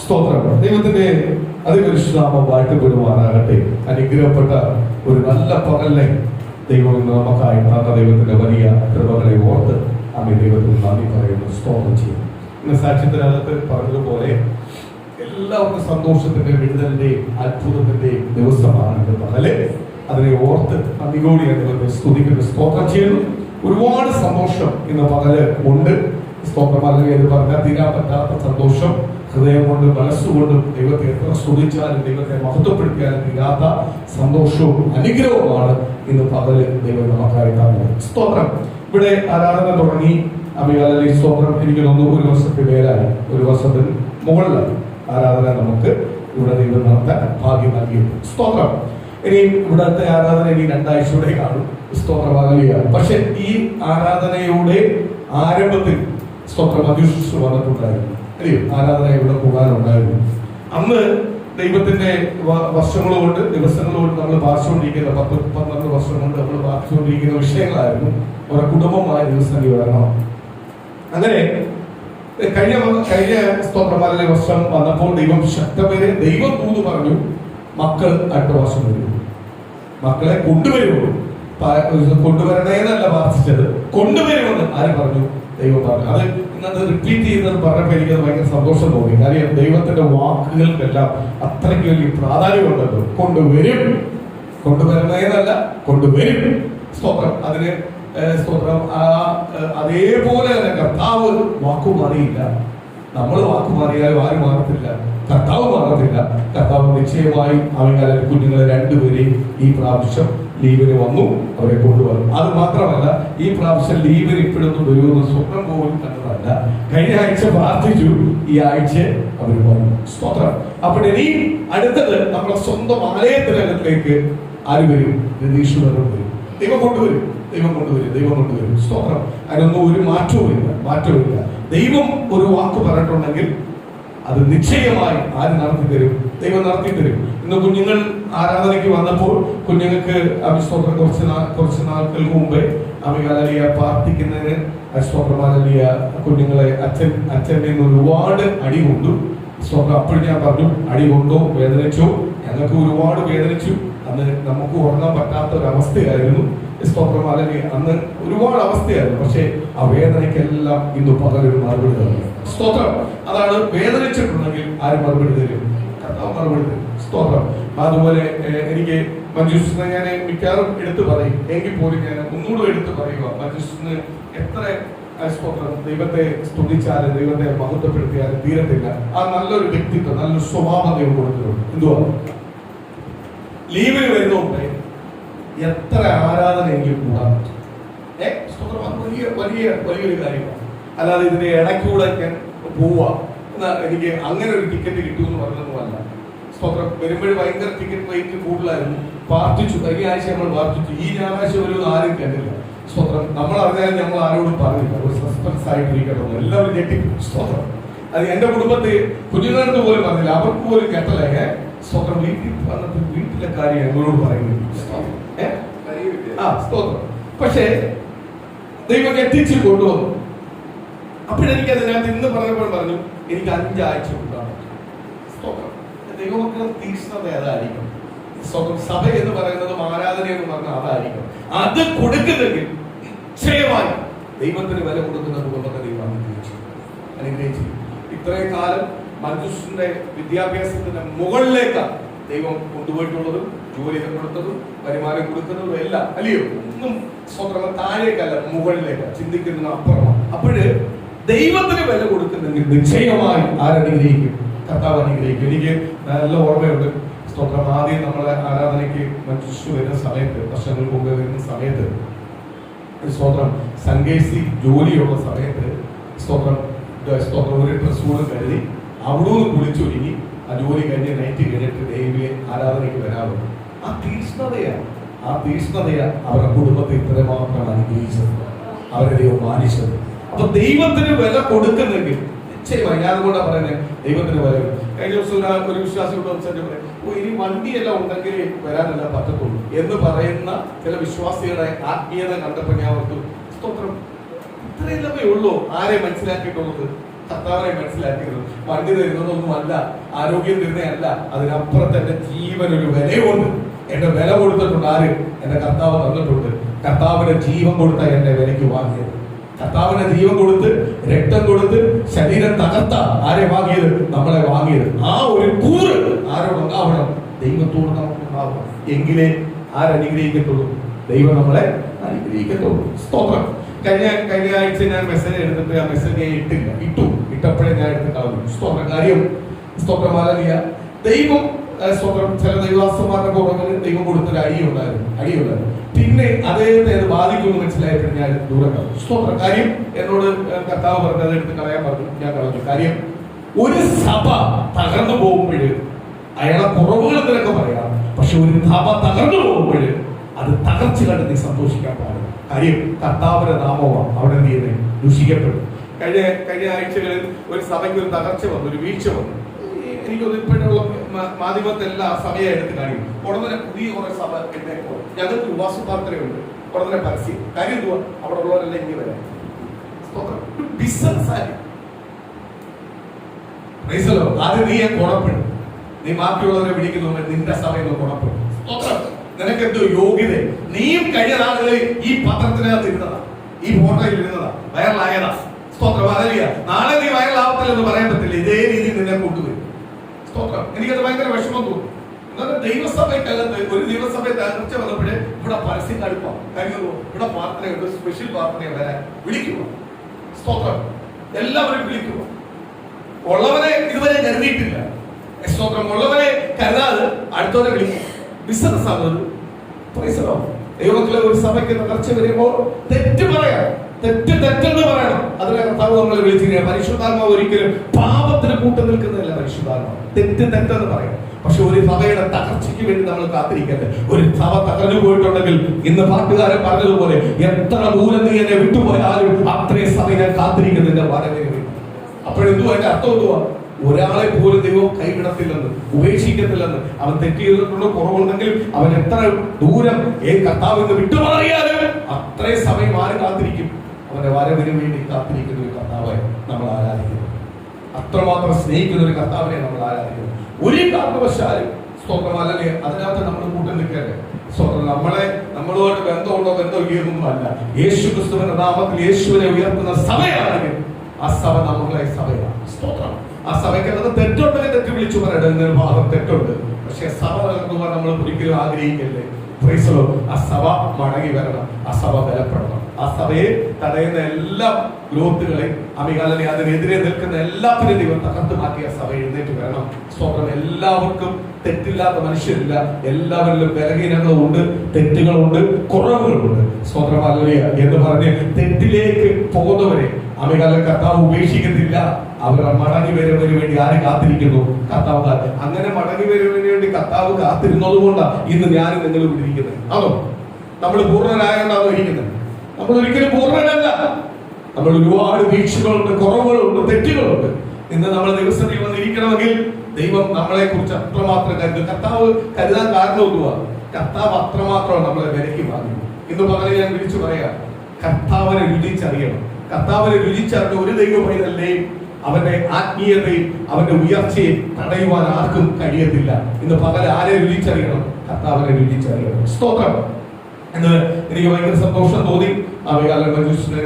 സ്തോത്രം. ദൈവത്തിന്റെ അതിപരിശുദ്ധനാമം വാഴ്ത്തപ്പെടുവാനാകട്ടെ. അനുഗ്രഹപ്പെട്ട ഒരു നല്ല പകലിനെ ദൈവം ഇന്ന് നമുക്കായി തന്ന ദൈവത്തിന്റെ വലിയ കൃപകളെ ഓർത്ത് ആമേൻ ദൈവത്തിന് നന്ദി പറയുന്നു, സ്തോത്രം ചെയ്യും. ഇന്ന് സാക്ഷ്യത്തിനകത്ത് പറഞ്ഞതുപോലെ എല്ലാവർക്കും സന്തോഷത്തിന്റെ, വിടുതലിന്റെ, അത്ഭുതത്തിന്റെ ദിവസമാണ് ഇന്ന് പകല്. അതിനെ ഓർത്ത് നന്ദിയോടെ ദൈവത്തെ സ്തുതിക്കുന്നു, സ്തോത്രം ചെയ്യുന്നു. ഒരുപാട് സന്തോഷം ഇന്ന് പകല് ഉണ്ട്. സ്തോത്രം അല്ലെങ്കിൽ എന്ന് പറഞ്ഞാൽ തീരാൻ പറ്റാത്ത സന്തോഷം. ഹൃദയം കൊണ്ടും മനസ്സുകൊണ്ടും ദൈവത്തെ എത്ര സ്തുതിച്ചാലും ദൈവത്തെ മഹത്വപ്പെടുത്തിയാലും തീരാത്ത സന്തോഷവും അനുഗ്രഹവുമാണ് ഇന്ന് പകല് ദൈവം നമുക്കായി തന്നത്. സ്തോത്രം. ഇവിടെ ആരാധന തുടങ്ങി അമികാലി സ്തോത്രം. എനിക്ക് തോന്നുന്നു ഒരു വർഷത്തിന് മേലായി, ഒരു വർഷത്തിന് മുകളിലായി ആരാധന നമുക്ക് ഇവിടെ ദൈവം നടത്താൻ ഭാഗ്യം നൽകിയിട്ടുണ്ട്. സ്തോത്രം. ഇനി ഇവിടത്തെ ആരാധന ഇനി 2 ആഴ്ചയുടെ കാണും. സ്തോത്രമാകലിയാണ്. പക്ഷെ ഈ ആരാധനയുടെ ആരംഭത്തിൽ സ്തോത്രം അധ്യക്ഷ വന്നിട്ടുണ്ടായിരുന്നു. അല്ലയോ? ആരാധന ഇവിടെ കൂടാനുണ്ടായിരുന്നു. അന്ന് ദൈവത്തിന്റെ വർഷങ്ങളുകൊണ്ട്, ദിവസങ്ങളുകൊണ്ട് നമ്മൾ പാർച്ചുകൊണ്ടിരിക്കുന്ന 10-12 വർഷം കൊണ്ട് നമ്മൾ പാർച്ചുകൊണ്ടിരിക്കുന്ന വിഷയങ്ങളായിരുന്നു അവരുടെ കുടുംബമായ ദിവസം വരണം. അങ്ങനെ കഴിഞ്ഞ സ്തോത്രമാരുടെ വർഷം വന്നപ്പോൾ ദൈവം ശക്തമേറെ ദൈവം തൂത് പറഞ്ഞു, മക്കൾ അടുത്ത വർഷം വരും, മക്കളെ കൊണ്ടുവരുമോ. കൊണ്ടുവരണേന്നല്ല പ്രാർത്ഥിച്ചത്, കൊണ്ടുവരുമെന്ന് ആര് പറഞ്ഞു? ദൈവം പറഞ്ഞു. അത് ഇന്നത് റിപ്പീറ്റ് ചെയ്യുന്നത് പറഞ്ഞപ്പോൾ എനിക്കത് ഭയങ്കര സന്തോഷം തോന്നി. കാര്യം ദൈവത്തിന്റെ വാക്കുകൾക്കെല്ലാം അത്രയ്ക്ക് വലിയ പ്രാധാന്യമുണ്ടല്ലോ. കൊണ്ടുവരും, കൊണ്ടുവരണേന്നല്ല, കൊണ്ടുവരും. സ്തോത്രം. അതിന് സ്തോത്രം. അതേപോലെ തന്നെ കർത്താവ് വാക്കുമാറിയില്ല. നമ്മൾ വാക്കുമാറിയാലും ആരും മാറത്തില്ല, കർത്താവ് മാറത്തില്ല. കർത്താവ് നിശ്ചയമായി അവൻ കുഞ്ഞുങ്ങളെ 2 പേരെയും ഈ പ്രാവശ്യം ലീവിന് വന്നു, അവരെ കൊണ്ടുവന്നു. അത് മാത്രമല്ല, ഈ പ്രാവശ്യം ലീവിന് ഇപ്പോഴൊന്നും വരുമെന്ന് സ്വപ്നം പോലും കണ്ടതല്ല. കഴിഞ്ഞ ആഴ്ച പ്രാർത്ഥിച്ചു, ഈ ആഴ്ച അവർ വന്നു. സ്തോത്രം. അപ്പോൾ ഇനി അടുത്തത് നമ്മുടെ സ്വന്തം ആലയത്തിനകത്തേക്ക് ആര് വരും? രതീശ്വരൻ വരും. ദൈവം കൊണ്ടുവരും, ദൈവം കൊണ്ടുവരും, ദൈവം കൊണ്ടുവരും. സ്തോത്രം. അതിനൊന്നും ഒരു മാറ്റവുമില്ല. ദൈവം ഒരു വാക്ക് പറഞ്ഞിട്ടുണ്ടെങ്കിൽ അത് നിശ്ചയമായി ആര് നടത്തി തരും? ദൈവം നടത്തി തരും. ഇന്ന് കുഞ്ഞുങ്ങൾ ആരാധനയ്ക്ക് വന്നപ്പോൾ കുഞ്ഞുങ്ങൾക്ക് അഭിസ്തോത്രം കുറച്ച് നാൾക്ക് മുമ്പേ അമികാലിയ പ്രാർത്ഥിക്കുന്നതിന് അസ്തോത്രമാലിയ കുഞ്ഞുങ്ങളെ അച്ഛൻ്റെ നിന്ന് ഒരുപാട് അടി കൊണ്ടു. സ്തോത്രം. അപ്പോഴും ഞാൻ പറഞ്ഞു, അടി കൊണ്ടോ, വേദനിച്ചോ? ഞങ്ങൾക്ക് ഒരുപാട് വേദനിച്ചു. അന്ന് നമുക്ക് ഉറങ്ങാൻ പറ്റാത്ത ഒരു അവസ്ഥയായിരുന്നു. സ്തോത്രമാലിയ അന്ന് ഒരുപാട് അവസ്ഥയായിരുന്നു. പക്ഷെ ആ വേദനയ്ക്കെല്ലാം ഇന്ന് പകലൊരു മറുപടി തന്നു. സ്തോത്രം. അതാണ്, വേദനിച്ചിട്ടുണ്ടെങ്കിൽ ആര് മറുപടി തരും? കർത്താവ് മറുപടി തരും. സ്തോത്രം. അതുപോലെ എനിക്ക് മഞ്ജുസിനെ ഞാൻ മിക്കവാറും എടുത്തു പറയും, എങ്കിൽ പോലും ഞാൻ ഒന്നുകൂടെ എടുത്തു പറയുക, മഞ്ജുസിന് എത്ര സ്തോത്രം ദൈവത്തെ സ്തുതിച്ചാലും ദൈവത്തെ മഹത്വപ്പെടുത്തിയാലും തീരത്തില്ല. ആ നല്ലൊരു വ്യക്തിത്വം, നല്ലൊരു സ്വഭാവം ദൈവം കൊടുത്തിട്ടുണ്ട്. എന്തുവാ? ലീവിന് വരുന്നോട്ടെ എത്ര ആരാധന എനിക്ക് കൂടാൻ പറ്റും. സ്തോത്രം. അത് വലിയൊരു കാര്യമാണ്. അല്ലാതെ ഇതിന്റെ ഇടയ്ക്കൂടെ ഞാൻ പോവാ എന്നാ എനിക്ക് അങ്ങനെ ഒരു ടിക്കറ്റ് കിട്ടുമെന്ന് പറഞ്ഞതൊന്നുമല്ല. സ്തോത്രം. വരുമ്പോഴും ഭയങ്കര ടിക്കറ്റ് റേറ്റ് കൂടുതലായിരുന്നു. പ്രാർത്ഥിച്ചു, കഴിഞ്ഞ ആഴ്ച നമ്മൾ പ്രാർത്ഥിച്ചു. ഈ ഞായറാഴ്ച വരുമെന്ന് ആരും കണ്ടില്ല. സ്തോത്രം. നമ്മൾ അറിഞ്ഞാലും നമ്മൾ ആരോടും പറഞ്ഞില്ല. ഒരു സസ്പെൻസ് ആയിട്ടിരിക്കട്ടോ, എല്ലാവരും ഞെട്ടിക്കും. സ്തോത്രം. അത് എന്റെ കുടുംബത്തിൽ കുഞ്ഞുങ്ങൾക്ക് പോലും പറഞ്ഞില്ല, അവർക്ക് പോലും കേട്ടല്ലേ. സ്തോത്രം. വീട്ടിൽ വന്നിട്ട് വീട്ടിലെ കാര്യം ഞങ്ങളോട് പറയുന്നില്ല. സ്തോത്രം. പക്ഷേ ദൈവം എത്തിച്ച് കൊണ്ടുവന്നു. അപ്പോഴെനിക്ക് അതിനകത്ത് ഇന്ന് പറഞ്ഞപ്പോൾ പറഞ്ഞു, എനിക്ക് 5 ആഴ്ച ഉണ്ടാകും. സ്തോത്രം. ദൈവമക്കളുടെ തീക്ഷ്ണത അതായിരിക്കും. സ്തോത്രം. സഭ എന്ന് പറയുന്നതും ആരാധന എന്ന് പറഞ്ഞാൽ അതായിരിക്കും. അത് കൊടുക്കുന്നെങ്കിൽ നിശ്ചയമായി ദൈവത്തിന് വില കൊടുക്കുന്ന കുടുംബത്തെ ദൈവം അനുഗ്രഹിച്ചു. ഇത്രയും കാലം മഞ്ജുസിന്റെ വിദ്യാഭ്യാസത്തിന്റെ മുകളിലേക്കാണ് ദൈവം കൊണ്ടുപോയിട്ടുള്ളതും ജോലി കൊടുത്തതും വരുമാനം കൊടുക്കുന്നതും എല്ലാം. അല്ലയോ? ഒന്നും സ്വന്തം താഴേക്കല്ല, മുകളിലേക്ക് ചിന്തിക്കുന്നതിന് അപ്പുറമാണ്. അപ്പോഴ് ദൈവത്തിന് വില കൊടുക്കുന്നെങ്കിൽ നിശ്ചയമായി ആരനുഗ്രഹിക്കും? കർത്താവ് അനുഗ്രഹിക്കും. എനിക്ക് നല്ല ഓർമ്മയുണ്ട്. സ്തോത്രം. ആദ്യം നമ്മളെ ആരാധനയ്ക്ക് മഞ്ജുഷ് വരുന്ന സമയത്ത്, വർഷങ്ങൾക്ക് മുമ്പ് വരുന്ന സമയത്ത്, സ്തോത്രം, സങ്കേസി ജോലിയുള്ള സമയത്ത് സ്തോത്രം ഒരു ഡ്രസ് കൂടെ കരുതി അവിടെ നിന്ന് കുളിച്ചൊരുങ്ങി ആ ജോലി കഴിഞ്ഞ് നൈറ്റ് കഴിഞ്ഞിട്ട് ദൈവയെ ആരാധനയ്ക്ക് വരാറുണ്ട്. ആ തീഷ്ണതയാ അവരുടെ കുടുംബത്തെ ഇത്രമാത്രമാണ് അനുഗ്രഹിച്ചത്, അവരെ ദൈവം മാനിച്ചത്. അപ്പൊ ദൈവത്തിന് വില കൊടുക്കുന്നെങ്കിൽ നിശ്ചയമായി, ഞാൻ അതുകൊണ്ടാണ് പറയുന്നത്, ദൈവത്തിന് വില. കഴിഞ്ഞ ദിവസം ഒരു വിശ്വാസിയോട് സംസാരിച്ചു, ഇനി വണ്ടിയെല്ലാം ഉണ്ടെങ്കിൽ വരാനെല്ലാം പറ്റത്തുള്ളൂ എന്ന് പറയുന്ന ചില വിശ്വാസികളുടെ ആത്മീയത കണ്ടപ്പോൾ ഞാൻ ഓർത്തു, സ്തോത്രം, ഇത്രയെല്ലാമേ ഉള്ളൂ ആരെ മനസ്സിലാക്കിയിട്ടുള്ളത്? കർത്താവിനെ മനസ്സിലാക്കിയത് വണ്ടി തരുന്നതൊന്നുമല്ല, ആരോഗ്യം തരുന്നതല്ല, അതിനപ്പുറത്ത് എന്റെ ജീവൻ ഒരു വിലയുണ്ട്. എന്റെ വില കൊടുത്തിട്ടുണ്ട് ആര്? എന്റെ കർത്താവ് തന്നിട്ടുണ്ട്. കർത്താവിന്റെ ജീവൻ കൊടുത്ത എന്റെ വിലയ്ക്ക് വാങ്ങിയത്, കർത്താവിന്റെ ജീവൻ കൊടുത്ത് രക്തം കൊടുത്ത് ശരീരം തകർത്ത ആരെ വാങ്ങിയത്? നമ്മളെ വാങ്ങിയത്. ആ ഒരു കൂറ് ആരോടുണ്ടാവണം? ദൈവത്തോട് നമുക്കുണ്ടാവണം. എങ്കിലേ ആരനുഗ്രഹിക്കത്തുള്ളൂ? ദൈവം നമ്മളെ അനുഗ്രഹിക്കത്തുള്ളൂ. സ്തോത്രം. കഴിഞ്ഞ ആഴ്ച ഞാൻ മെസ്സേജ് എടുത്തിട്ട് ആ മെസ്സേജ് ഞാൻ ഇട്ടപ്പോഴേ ഞാൻ എടുത്ത് കളഞ്ഞു. സ്തോത്രം. കാര്യം സ്തോത്രം. ഹല്ലേലൂയ. ദൈവം സ്തോത്രം. ചില ദൈവാസന്മാരുടെ പുറകിൽ ദൈവം കൊടുത്തൊരു അടിയുണ്ടായിരുന്നു. പിന്നെ അദ്ദേഹത്തെ അത് ബാധിക്കുമെന്ന് മനസ്സിലായപ്പോൾ ഞാൻ ദൂരം കളഞ്ഞു. സ്തോത്രം. കാര്യം എന്നോട് കർത്താവ് പറഞ്ഞത് എടുത്ത് കളയാൻ പറഞ്ഞു, ഞാൻ കളഞ്ഞു. കാര്യം ഒരു സഭ തകർന്നു പോകുമ്പോൾ അയാളെ കുറവുകൾ നിനക്ക് പറയാം, പക്ഷെ ഒരു സഭ തകർന്നു പോകുമ്പോൾ അത് തകർച്ച കണ്ട് നീ സന്തോഷിക്കാൻ പാടില്ല. കാര്യം കർത്താവിന്റെ നാമമാണ് അവിടെ നീ ദുഷിക്കപ്പെടും. കഴിഞ്ഞ ആഴ്ചകളിൽ ഒരു സഭയ്ക്ക് ഒരു തകർച്ച വന്നു, ഒരു വീഴ്ച വന്നു. എനിക്കൊന്ന് ഇപ്പോഴുള്ള മാധ്യമത്തെല്ലാം ആ സമയം എടുത്ത് കാണിക്കും. ഉടനെ പുതിയ കുറെ സഭ എന്നേക്കോ ഞങ്ങൾക്ക് ഉപവാസ പ്രാർത്ഥനയുണ്ട്, ഉടനെ പരസ്യം. കാര്യം എന്തുവാ? അവിടെ ഉള്ളവരെല്ലാം ഇങ്ങനെ വരാം. ബിസിനസ് ആയി ആദ്യം നീ ഗുണപ്പെടും. നീ ബാക്കിയുള്ളവരെ വിളിക്കുന്നു, നിന്റെ സഭയിൽ ഗുണപ്പെടും. നിനക്ക് എന്തോ യോഗ്യത? നീയും കഴിഞ്ഞ നാളുകളിൽ ഈ പത്രത്തിനകത്ത് ഇരുന്നതാ, ഈ ഫോട്ടോയിൽ ഇരുന്നതാ, വൈറലായതാ. സ്തോത്രം. ഹല്ലേലൂയ. നാളെ നീ വൈറലാവത്തില്ലെന്ന് പറയാൻ പറ്റില്ല. ഇതേ രീതിയിൽ നിന്നെ കൊണ്ടുവരും. സ്തോത്രം. എനിക്കത് ഭയങ്കര വിഷമം തോന്നും. എന്നാൽ ദൈവസഭയ്ക്കകത്ത് ഒരു ദൈവസഭയെ തകർച്ച വന്നപ്പോഴേ ഇവിടെ പരസ്യം കടുപ്പം കഴിഞ്ഞു. ഇവിടെ പ്രാർത്ഥനയുണ്ട്, സ്പെഷ്യൽ പ്രാർത്ഥന വരാൻ വിളിക്കുക. സ്തോത്രം. എല്ലാവരും വിളിക്കുക. ഉള്ളവരെ ഇതുവരെ കരുതിയിട്ടില്ല. സ്തോത്രം. ഉള്ളവരെ കരുതാതെ അടുത്തവരെ വിളിക്കും. ബിസിനസ് ആകുന്നത്. ദൈവത്തിലെ ഒരു സഭയ്ക്ക് തകർച്ച വരുമ്പോൾ തെറ്റ് പറയാം, തെറ്റെന്ന് പറയണം. അതിലെ കർത്താവ് നമ്മളെ വിളിച്ചിരിക്കുക. പരിശുദ്ധാത്മാവ് ഒരിക്കലും പാപത്തിന് കൂട്ടു നിൽക്കുന്നില്ല. പരിശുദ്ധാത്മാവ് തെറ്റെന്ന് പറയാം. പക്ഷെ ഒരു സഭയുടെ തകർച്ചയ്ക്ക് വേണ്ടി നമ്മൾ കാത്തിരിക്കരുത്. ഒരു സഭ തകർന്നു പോയിട്ടുണ്ടെങ്കിൽ ഇന്ന് പാട്ടുകാരൻ പറഞ്ഞതുപോലെ എത്ര ദൂരം നീ എന്നെ വിട്ടുപോയാലും അത്രയും സഭ ഞാൻ കാത്തിരിക്കുന്നതിന്റെ വരവിന് വേണ്ടി. അപ്പോഴെന്തുവാ അതിന്റെ അർത്ഥം? എന്തുവാ? ഒരാളെ പോലും ദൈവം കൈവിടത്തില്ലെന്ന്, ഉപേക്ഷിക്കത്തില്ലെന്ന്. അവൻ തെറ്റ് ചെയ്തിട്ടുള്ള കുറവുണ്ടെങ്കിലും അവൻ എത്ര ദൂരം കർത്താവിന് വിട്ടുമാറിയാലും അത്രയും സമയം ആര് കാത്തിരിക്കും? അവന്റെ വരവിന് വേണ്ടി കാത്തിരിക്കുന്ന ഒരു കർത്താവെ നമ്മൾ ആരാധിക്കുന്നു. അത്രമാത്രം സ്നേഹിക്കുന്ന ഒരു കർത്താവിനെ നമ്മൾ ആരാധിക്കുന്നു. ഒരു കാരണവശാലും സ്തോത്രം. അല്ലെങ്കിൽ അതിനകത്ത് നമ്മൾ കൂട്ടം നിൽക്കല്ലേ. സ്തോത്രം. നമ്മളുമായിട്ട് ബന്ധമില്ലെന്നൊന്നും അല്ല. യേശു ക്രിസ്തുവിന്റെ നാമത്തിൽ യേശുവിനെ ഉയർത്തുന്ന സഭയാണെങ്കിൽ ആ സഭ നമ്മളെ സഭയാണ്. സ്തോത്രം. ആ സഭയ്ക്കകത്ത് തെറ്റുണ്ടെങ്കിൽ തെറ്റ് വിളിച്ചു പറയട്ടെ. എന്നൊരു ഭാഗം തെറ്റുണ്ട്. പക്ഷെ സഭ തകർന്നുപോകാൻ നമ്മൾ ഒരിക്കലും ആഗ്രഹിക്കല്ലേ. ആ സഭ മടങ്ങി വരണം. ആ സഭ ബലപ്പെടണം. ആ സഭയെ തടയുന്ന എല്ലാ ഗ്രോത്തുകളെയും അമികാലനെ അതിനെതിരെ നിൽക്കുന്ന എല്ലാത്തിനും ദൈവം തകർത്ത് മാറ്റിയ സഭ എഴുന്നേറ്റ് വരണം. സ്തോത്രം. എല്ലാവർക്കും തെറ്റില്ലാത്ത മനുഷ്യരില്ല. എല്ലാവരിലും ബലഹീനങ്ങളുണ്ട്, തെറ്റുകളുണ്ട്, കുറവുകളുണ്ട്. സ്തോത്രം. ഹല്ലേലൂയ എന്ന് പറഞ്ഞ് തെറ്റിലേക്ക് പോകുന്നവരെ അമികാലം കർത്താവ് ഉപേക്ഷിക്കുന്നില്ല. അവർ മടങ്ങി വരുന്നതിന് വേണ്ടി ആര് കാത്തിരിക്കുന്നു? കർത്താവ്. അങ്ങനെ മടങ്ങി വരുന്നതിന് വേണ്ടി കർത്താവ് കാത്തിരുന്നത് കൊണ്ടാണ് ഇന്ന് ഞാനും നിങ്ങൾ ഇവിടെ ഇരിക്കുന്നത്. ആണോ? നമ്മൾ പൂർണ്ണരായോണ്ടാണോ ഇരിക്കുന്നത്? നമ്മൾ ഒരിക്കലും പൂർണ്ണരല്ല. നമ്മൾ ഒരുപാട് വീഴ്ചകളുണ്ട്, കുറവുകളുണ്ട്, തെറ്റുകളുണ്ട്. ഇന്ന് നമ്മൾ ദിവസത്തിൽ വന്നിരിക്കണമെങ്കിൽ ദൈവം നമ്മളെ കുറിച്ച് അത്രമാത്രം കരുതും. കർത്താവ് കരുതാൻ കാരണം എന്തുവാ? കർത്താവ് അത്രമാത്രം നമ്മളെ വിലയ്ക്ക് വാങ്ങി. ഇന്ന് പകരം ഞാൻ വിളിച്ചു പറയാം, കർത്താവിനെ രുചിച്ചറിയണം. കർത്താവിനെ രുചിച്ചറിഞ്ഞ ഒരു ദൈവമൈതലിനെയും അവന്റെ ആത്മീയതയും അവന്റെ ഉയർച്ചയും തടയുവാൻ ആർക്കും കഴിയത്തില്ല. ഇന്ന് പകൽ ആരെ രുചിച്ചറിയണം? കർത്താവിനെ രുചിച്ചറിയണം. സ്തോത്രം. എന്ന് എനിക്ക് ഭയങ്കര സന്തോഷം തോന്നി.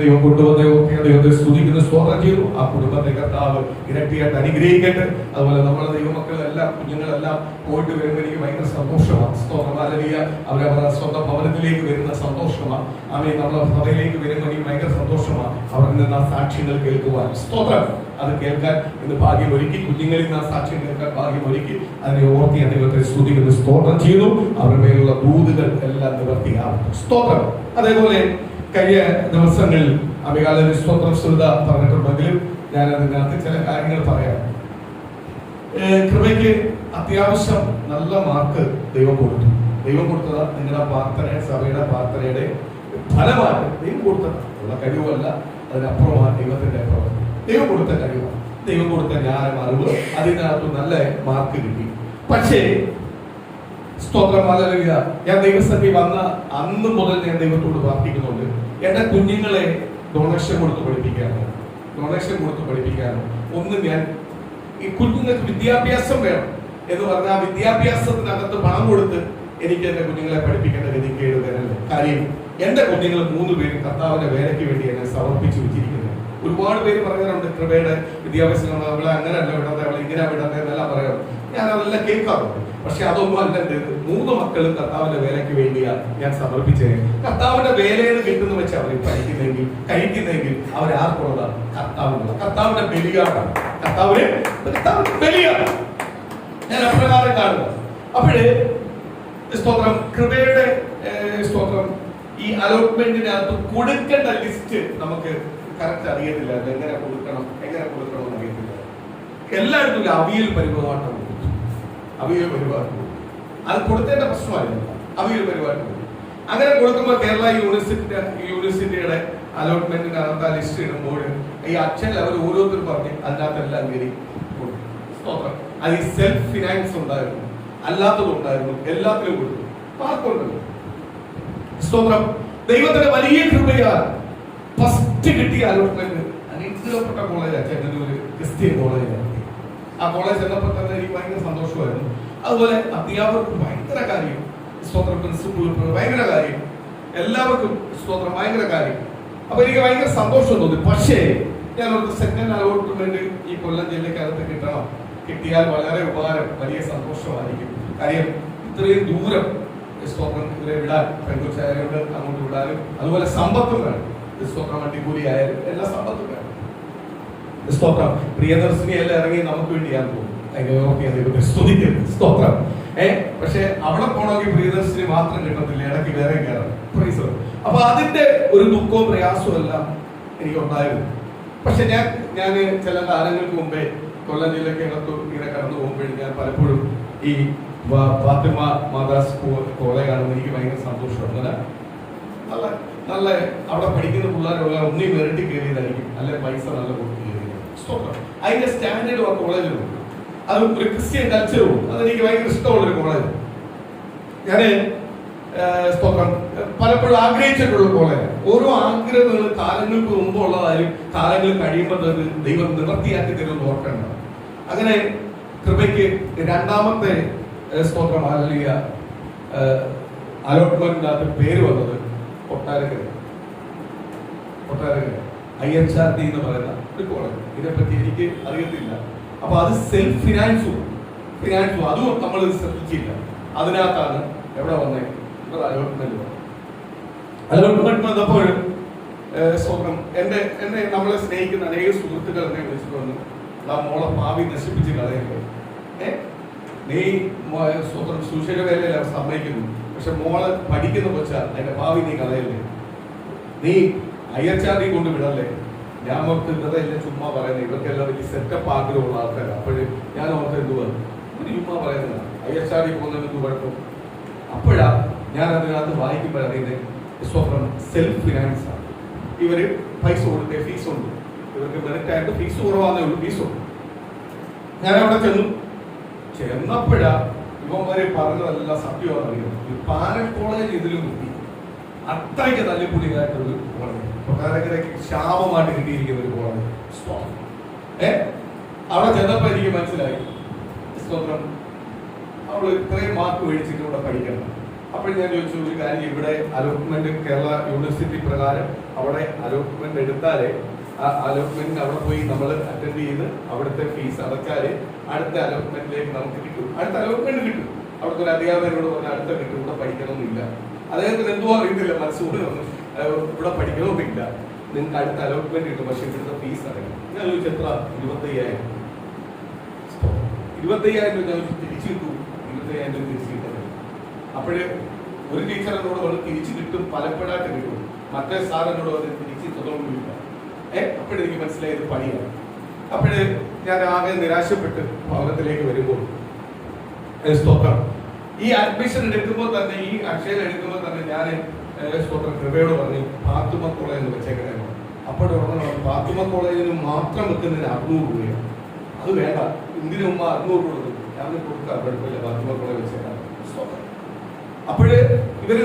ദൈവം കൊണ്ടുവന്ന ദൈവത്തെ സ്തുതിക്കുന്ന സ്തോത്രം ചെയ്തു. ആ കുടുംബത്തെ കർത്താവ് ഇരട്ടിയായിട്ട് അനുഗ്രഹിക്കട്ടെ. അതുപോലെ നമ്മളെ ദൈവമക്കളെല്ലാം കുഞ്ഞുങ്ങളെല്ലാം പോയിട്ട് വരുമ്പോൾ എനിക്ക് ഭയങ്കര സന്തോഷമാണ്. സ്തോത്രം. ഹല്ലേലൂയ. അവരവരുടെ സ്വന്തം ഭവനത്തിലേക്ക് വരുന്ന സന്തോഷമാണ്. അവരെ നമ്മളെ സഭയിലേക്ക് വരുമ്പോൾ എനിക്ക് ഭയങ്കര സന്തോഷമാണ്. അവരിൽ നിന്ന് ആ സാക്ഷ്യങ്ങൾ കേൾക്കുവാൻ. സ്തോത്രം. അത് കേൾക്കാൻ ഇന്ന് ഭാഗ്യം ഒരുക്കി. കുഞ്ഞുങ്ങളിൽ നിന്ന് ആ സാക്ഷ്യം കേൾക്കാൻ ഭാഗ്യം ഒരുക്കി. അതിനെ ഓർത്തി ദൈവത്തെ സ്തുതിക്കുന്ന സ്തോത്രം ചെയ്തു. അവരുടെ മേലുള്ള ദൂതുകൾ എല്ലാം നിവർത്തിയാകും. സ്തോത്രം. അതേപോലെ കഴിഞ്ഞ ദിവസങ്ങളിൽ അമികാല സ്തോത്രം ശ്രുത പറഞ്ഞിട്ടുണ്ടെങ്കിലും ഞാൻ അതിനകത്ത് ചില കാര്യങ്ങൾ പറയാം. കൃപയ്ക്ക് അത്യാവശ്യം നല്ല മാർക്ക് ദൈവം കൊടുത്തു. ദൈവം കൊടുത്തതാ നിങ്ങളുടെ പ്രാർത്ഥന, സഭയുടെ പ്രാർത്ഥനയുടെ ഫലമായിട്ട് ദൈവം കൊടുത്തതാണ്. ഉള്ള കഴിവല്ല, അതിനപ്പുറമാണ് ദൈവത്തിന്റെ പ്രവർത്തനം. ദൈവം കൊടുത്ത കഴിവാണ്, ദൈവം കൊടുത്ത ജ്ഞാനം, അറിവ്, അതിനകത്ത് നല്ല മാർക്ക് കിട്ടി. പക്ഷേ സ്തോത്രം. ഹല്ലേലൂയ. ഞാൻ ദൈവസഭയിൽ വന്ന അന്ന് മുതൽ ഞാൻ ദൈവത്തോട് പ്രാർത്ഥിക്കുന്നുണ്ട്. എന്റെ കുഞ്ഞുങ്ങളെ ഡൊണേഷൻ കൊടുത്ത് പഠിപ്പിക്കാനോ ഒന്ന് ഞാൻ ഈ കുഞ്ഞുങ്ങൾക്ക് വിദ്യാഭ്യാസം വേണം എന്ന് പറഞ്ഞാൽ ആ വിദ്യാഭ്യാസത്തിനകത്ത് പണം കൊടുത്ത് എനിക്ക് എന്റെ കുഞ്ഞുങ്ങളെ പഠിപ്പിക്കേണ്ട ഗതികേട് വരല്ല. കാര്യം എന്റെ കുഞ്ഞുങ്ങൾ 3 പേരും കർത്താവിന്റെ വേലയ്ക്ക് വേണ്ടി എന്നെ സമർപ്പിച്ചു വെച്ചിരിക്കുന്നത്. ഒരുപാട് പേര് പറയാറുണ്ട് കൃപയുടെ വിദ്യാഭ്യാസം അവളെ അങ്ങനെയല്ല വിടാതെ, അവളെ ഇങ്ങനെ വിടാതെ എന്നെല്ലാം പറയാറ്. ഞാൻ അതെല്ലാം കേൾക്കാറുണ്ട്. പക്ഷെ അതൊന്നും അല്ല എന്റേത്. 3 മക്കളും കർത്താവിന്റെ വേലയ്ക്ക് വേണ്ടിയാണ് ഞാൻ സമർപ്പിച്ചത്. കർത്താവിന്റെ വേലയെന്ന് കിട്ടുന്ന വെച്ച് അവർ പഠിക്കുന്നെങ്കിൽ കഴിക്കുന്നെങ്കിൽ അവരാർക്കുള്ളതാണ്? കർത്താവിന്റെ ബലിയാണ്. കർത്താവിന്റെ ബലിയാണ് ഞാൻ അപ്രകാരം കാണുന്നത്. അപ്പോഴേ സ്തോത്രം, കൃപയുടെ സ്തോത്രം, ഈ അലോട്ട്മെന്റിനകത്ത് കൊടുക്കേണ്ട ലിസ്റ്റ് നമുക്ക് കറക്റ്റ് അറിയത്തില്ല. അത് എങ്ങനെ കൊടുക്കണം എന്ന് അറിയത്തില്ല. എല്ലായിടത്തും അവിയൽ പരിപാടി കൊടുത്തു. അത് കൊടുത്തേണ്ട പ്രശ്നമായിരുന്നു. അവിയൽ പരിപാടി അങ്ങനെ കൊടുക്കുമ്പോൾ കേരള യൂണിവേഴ്സിറ്റിയുടെ അലോട്ട്മെന്റിനകത്ത് ആ ലിസ്റ്റ് ഇടുമ്പോൾ ഈ അച്ഛൻ അവർ ഓരോരുത്തരും പറഞ്ഞ് അതിനകത്തെല്ലാം കയറി സ്തോത്രം. അത് ഈ സെൽഫ് ഫിനാൻസ് ഉണ്ടായിരുന്നു, അല്ലാത്തതുണ്ടായിരുന്നു, എല്ലാത്തിലും കൊടുത്തു. ആർക്കുണ്ടല്ലോ സ്തോത്രം. ദൈവത്തിന്റെ വലിയ കൃപയാൽ ഫസ്റ്റ് കിട്ടിയ അലോട്ട്മെന്റ് അനുഗ്രഹപ്പെട്ട കോളേജ്, ചെങ്ങന്നൂര് ക്രിസ്ത്യൻ കോളേജാണ്. ആ കോളേജ് ചെന്നപ്പോൾ തന്നെ എനിക്ക് ഭയങ്കര സന്തോഷമായിരുന്നു. അതുപോലെ അധ്യാപകർക്ക് ഭയങ്കര കാര്യം, സ്തോത്രം, പ്രിൻസിപ്പൽ ഭയങ്കര കാര്യം, എല്ലാവർക്കും സ്തോത്രം ഭയങ്കര കാര്യം. അപ്പൊ എനിക്ക് ഭയങ്കര സന്തോഷം തോന്നി. പക്ഷേ ഞാൻ ഒരു സെക്കൻഡ് അലോട്ട്മെന്റ് ഈ കൊല്ലം ജില്ലക്കകത്ത് കിട്ടിയാൽ വളരെ ഉപകാരം, വലിയ സന്തോഷമായിരിക്കും. കാര്യം ഇത്രയും ദൂരം സ്തോത്രം ഇവരെ വിടാൻ, പെൺകുച്ചായതുകൊണ്ട് അങ്ങോട്ട് വിടാനും, അതുപോലെ സമ്പത്തും വേണം. സ്തോത്രം വണ്ടിക്കൂലി ആയാലും എല്ലാ സമ്പത്തും വേണം. സ്തോത്രം പ്രിയദർശിനി എല്ലാം ഇറങ്ങി നമുക്ക് വേണ്ടിയാന്ന് തോന്നുന്നു. സ്തോത്രം. പക്ഷെ അവിടെ പോകണമെങ്കിൽ പ്രിയദർശിനി മാത്രം കിട്ടത്തില്ല, ഇടയ്ക്ക് വേറെ കയറണം. അപ്പൊ അതിന്റെ ഒരു ദുഃഖവും പ്രയാസവും എല്ലാം എനിക്കുണ്ടായിരുന്നു. പക്ഷെ ഞാൻ ചില കാലങ്ങൾക്ക് മുമ്പേ കൊല്ലം ജില്ലക്കകത്ത് ഇങ്ങനെ കടന്നു പോകുമ്പോഴും ഞാൻ പലപ്പോഴും ഈ ഫാത്തിമ മാതാസ് കോളേജ് കാണുമ്പോൾ എനിക്ക് ഭയങ്കര സന്തോഷമാണ്. നല്ല നല്ല അവിടെ പഠിക്കുന്ന പിള്ളേരുള്ള ഒന്നീ മെറിറ്റ് കയറിയതായിരിക്കും, അല്ലെ പൈസ നല്ല കൊടുത്ത് കയറിയത്. അതിന്റെ സ്റ്റാൻഡേർഡ് ആ കോളേജിലുണ്ട്. അത് ഒരു ക്രിസ്ത്യൻ കൾച്ചറും, അതെനിക്ക് ഭയങ്കര ഇഷ്ടമുള്ളൊരു കോളേജ്. ഞാന് സ്തോത്രം പലപ്പോഴും ആഗ്രഹിച്ചിട്ടുള്ള കോളേജ്. ഓരോ ആഗ്രഹങ്ങളും കാലങ്ങൾക്ക് മുമ്പ് ഉള്ളതായാലും കാലങ്ങൾ കഴിയുമ്പോൾ ദൈവം നിവർത്തിയാക്കി തരുമെന്ന് ഓർക്കേണ്ട. അങ്ങനെ കൃപയ്ക്ക് രണ്ടാമത്തെ സ്തോത്രം അല്ലെങ്കിൽ അലോട്ട്മെന്റിനകത്ത് പേര് വന്നത് കൊട്ടാരക്കര IHRD എന്ന് പറയുന്ന ഒരു കോളേജ്. ഇതിനെപ്പറ്റി എനിക്ക് അറിയത്തില്ല. അപ്പൊ അത് സെൽഫ് ഫിനാൻസും അതും നമ്മൾ ശ്രദ്ധിച്ചില്ല. അതിനകത്താണ് എവിടെ വന്നേ അലോട്ട്മെന്റ് വന്നപ്പോൾ സ്തോത്രം എന്നെ നമ്മളെ സ്നേഹിക്കുന്ന അനേക സുഹൃത്തുക്കൾ എന്നെ വിളിച്ചിട്ട് വന്നു, ആ മോളെ ഭാവി നശിപ്പിച്ച് കളയല്ലേ, നീ സ്വന്തം സുശീല വേലയിൽ സമ്മതിക്കുന്നു, പക്ഷെ മോള് പഠിക്കുന്ന കൊച്ചാ, അതിന്റെ ഭാവി നീ കളയല്ലേ, നീ IHRD കൊണ്ട് വിടല്ലേ. ഞാൻ ഓർത്ത് ഇതല്ല ചുമ്മാ പറയുന്നത്, ഇവർക്കെല്ലാം വലിയ സെറ്റപ്പ് ആഗ്രഹമുള്ള ആൾക്കാരാണ്. അപ്പോഴ് ഞാൻ ഓർത്ത് എന്തുവാ ഒരു ചുമ്മാ പറയുന്നതാണ്, IHRD പോകുന്നതിന് കുഴപ്പം. അപ്പോഴാ ഞാൻ അതിനകത്ത് വായിക്കുമ്പോൾ അറിയുന്നത് സ്വന്തം സെൽഫ് ഫിനാൻസ് ആണ്. ഇവര് പൈസ കൊടുത്തേ ഫീസ് ഉണ്ട്, ഇവർക്ക് മെറിറ്റ് ആയിട്ട് ഫീസ് കുറവാന്നേ ഉള്ളൂ, ഫീസുണ്ട്. ഞാൻ അവിടെ ചെന്നപ്പോഴാ ഇവന്മാര് പറഞ്ഞതെല്ലാം സത്യമാണെന്ന് അറിയുന്നത്. പാനൽ കോളേജ് ഇതിലും കിട്ടി, അത്രയ്ക്ക് തല്ലിപ്പൊളിയായിട്ടൊരു കോളേജ്, കൊട്ടാരക്കരയ്ക്ക് ശാപമായിട്ട് കിട്ടിയിരിക്കുന്ന ഒരു കോളേജ്. അവിടെ ചെന്നപ്പോ എനിക്ക് മനസ്സിലായി സ്തോത്രം അവള് ഇത്രയും മാർക്ക് മേടിച്ചിട്ട് ഇവിടെ പഠിക്കണം. അപ്പോൾ ഞാൻ ചോദിച്ചു ഒരു കാര്യം, ഇവിടെ അലോട്ട്മെന്റ് കേരള യൂണിവേഴ്സിറ്റി പ്രകാരം അവിടെ അലോട്ട്മെന്റ് എടുത്താലേ ആ അലോട്ട്മെന്റിന് അവിടെ പോയി നമ്മൾ അറ്റൻഡ് ചെയ്ത് അവിടുത്തെ ഫീസ് അടച്ചാല് അടുത്ത അലോട്ട്മെന്റിലേക്ക് നമുക്ക് കിട്ടും, അടുത്ത അലോട്ട്മെന്റ് കിട്ടും. അവിടുത്തെ ഒരു അധ്യാപകരോട് പറഞ്ഞാൽ അടുത്ത കിട്ടും, ഇവിടെ പഠിക്കണമെന്നില്ല. അദ്ദേഹത്തിന് എന്തോ അറിയത്തില്ല, മനസ്സുകൊണ്ട് ഇവിടെ പഠിക്കണമെന്നില്ല, നിങ്ങൾക്ക് അടുത്ത അലോട്ട്മെന്റ് കിട്ടും, പക്ഷെ ഇവിടുത്തെ ഫീസ് അടയ്ക്കും. ഞാൻ ചോദിച്ചു എത്ര? 25,000. 25,000 രൂപ ഞാൻ തിരിച്ചു കിട്ടും, 25,000 രൂപ തിരിച്ചു കിട്ടുന്നത്. അപ്പോഴേ ഒരു ടീച്ചർ എന്നോട് പറഞ്ഞ് തിരിച്ചു കിട്ടും, പലപ്പോഴായിട്ട് കിട്ടും, മറ്റേ സാർ എന്നോട് പറഞ്ഞ് തിരിച്ച് തുടങ്ങില്ല. അപ്പോഴെനിക്ക് മനസ്സിലായത് പണിയാണ്. അപ്പോഴേ ഞാൻ ആകെ നിരാശപ്പെട്ട് ഭവനത്തിലേക്ക് വരുമ്പോൾ സ്തോത്രം ഈ അഡ്മിഷൻ എടുക്കുമ്പോൾ തന്നെ, ഈ അക്ഷയം എടുക്കുമ്പോൾ തന്നെ ഞാൻ സ്തോത്രം കൃപയോട് പറഞ്ഞു ഫാത്തിമ കോളേജ് എന്ന് വെച്ചേക്കണേ. അപ്പോഴൊന്നും ഫാത്തിമ കോളേജിന് മാത്രം വെക്കുന്നതിന് 600 രൂപയാണ്. അത് വേണ്ട, ഇതിനു മുമ്പ് 600 കൊടുക്കും, ഞാൻ കൊടുക്കാം, കുഴപ്പമില്ല, ഫാത്തിമ കോളേജ് വെച്ചേക്കാം. അപ്പോഴേ ഇവരെ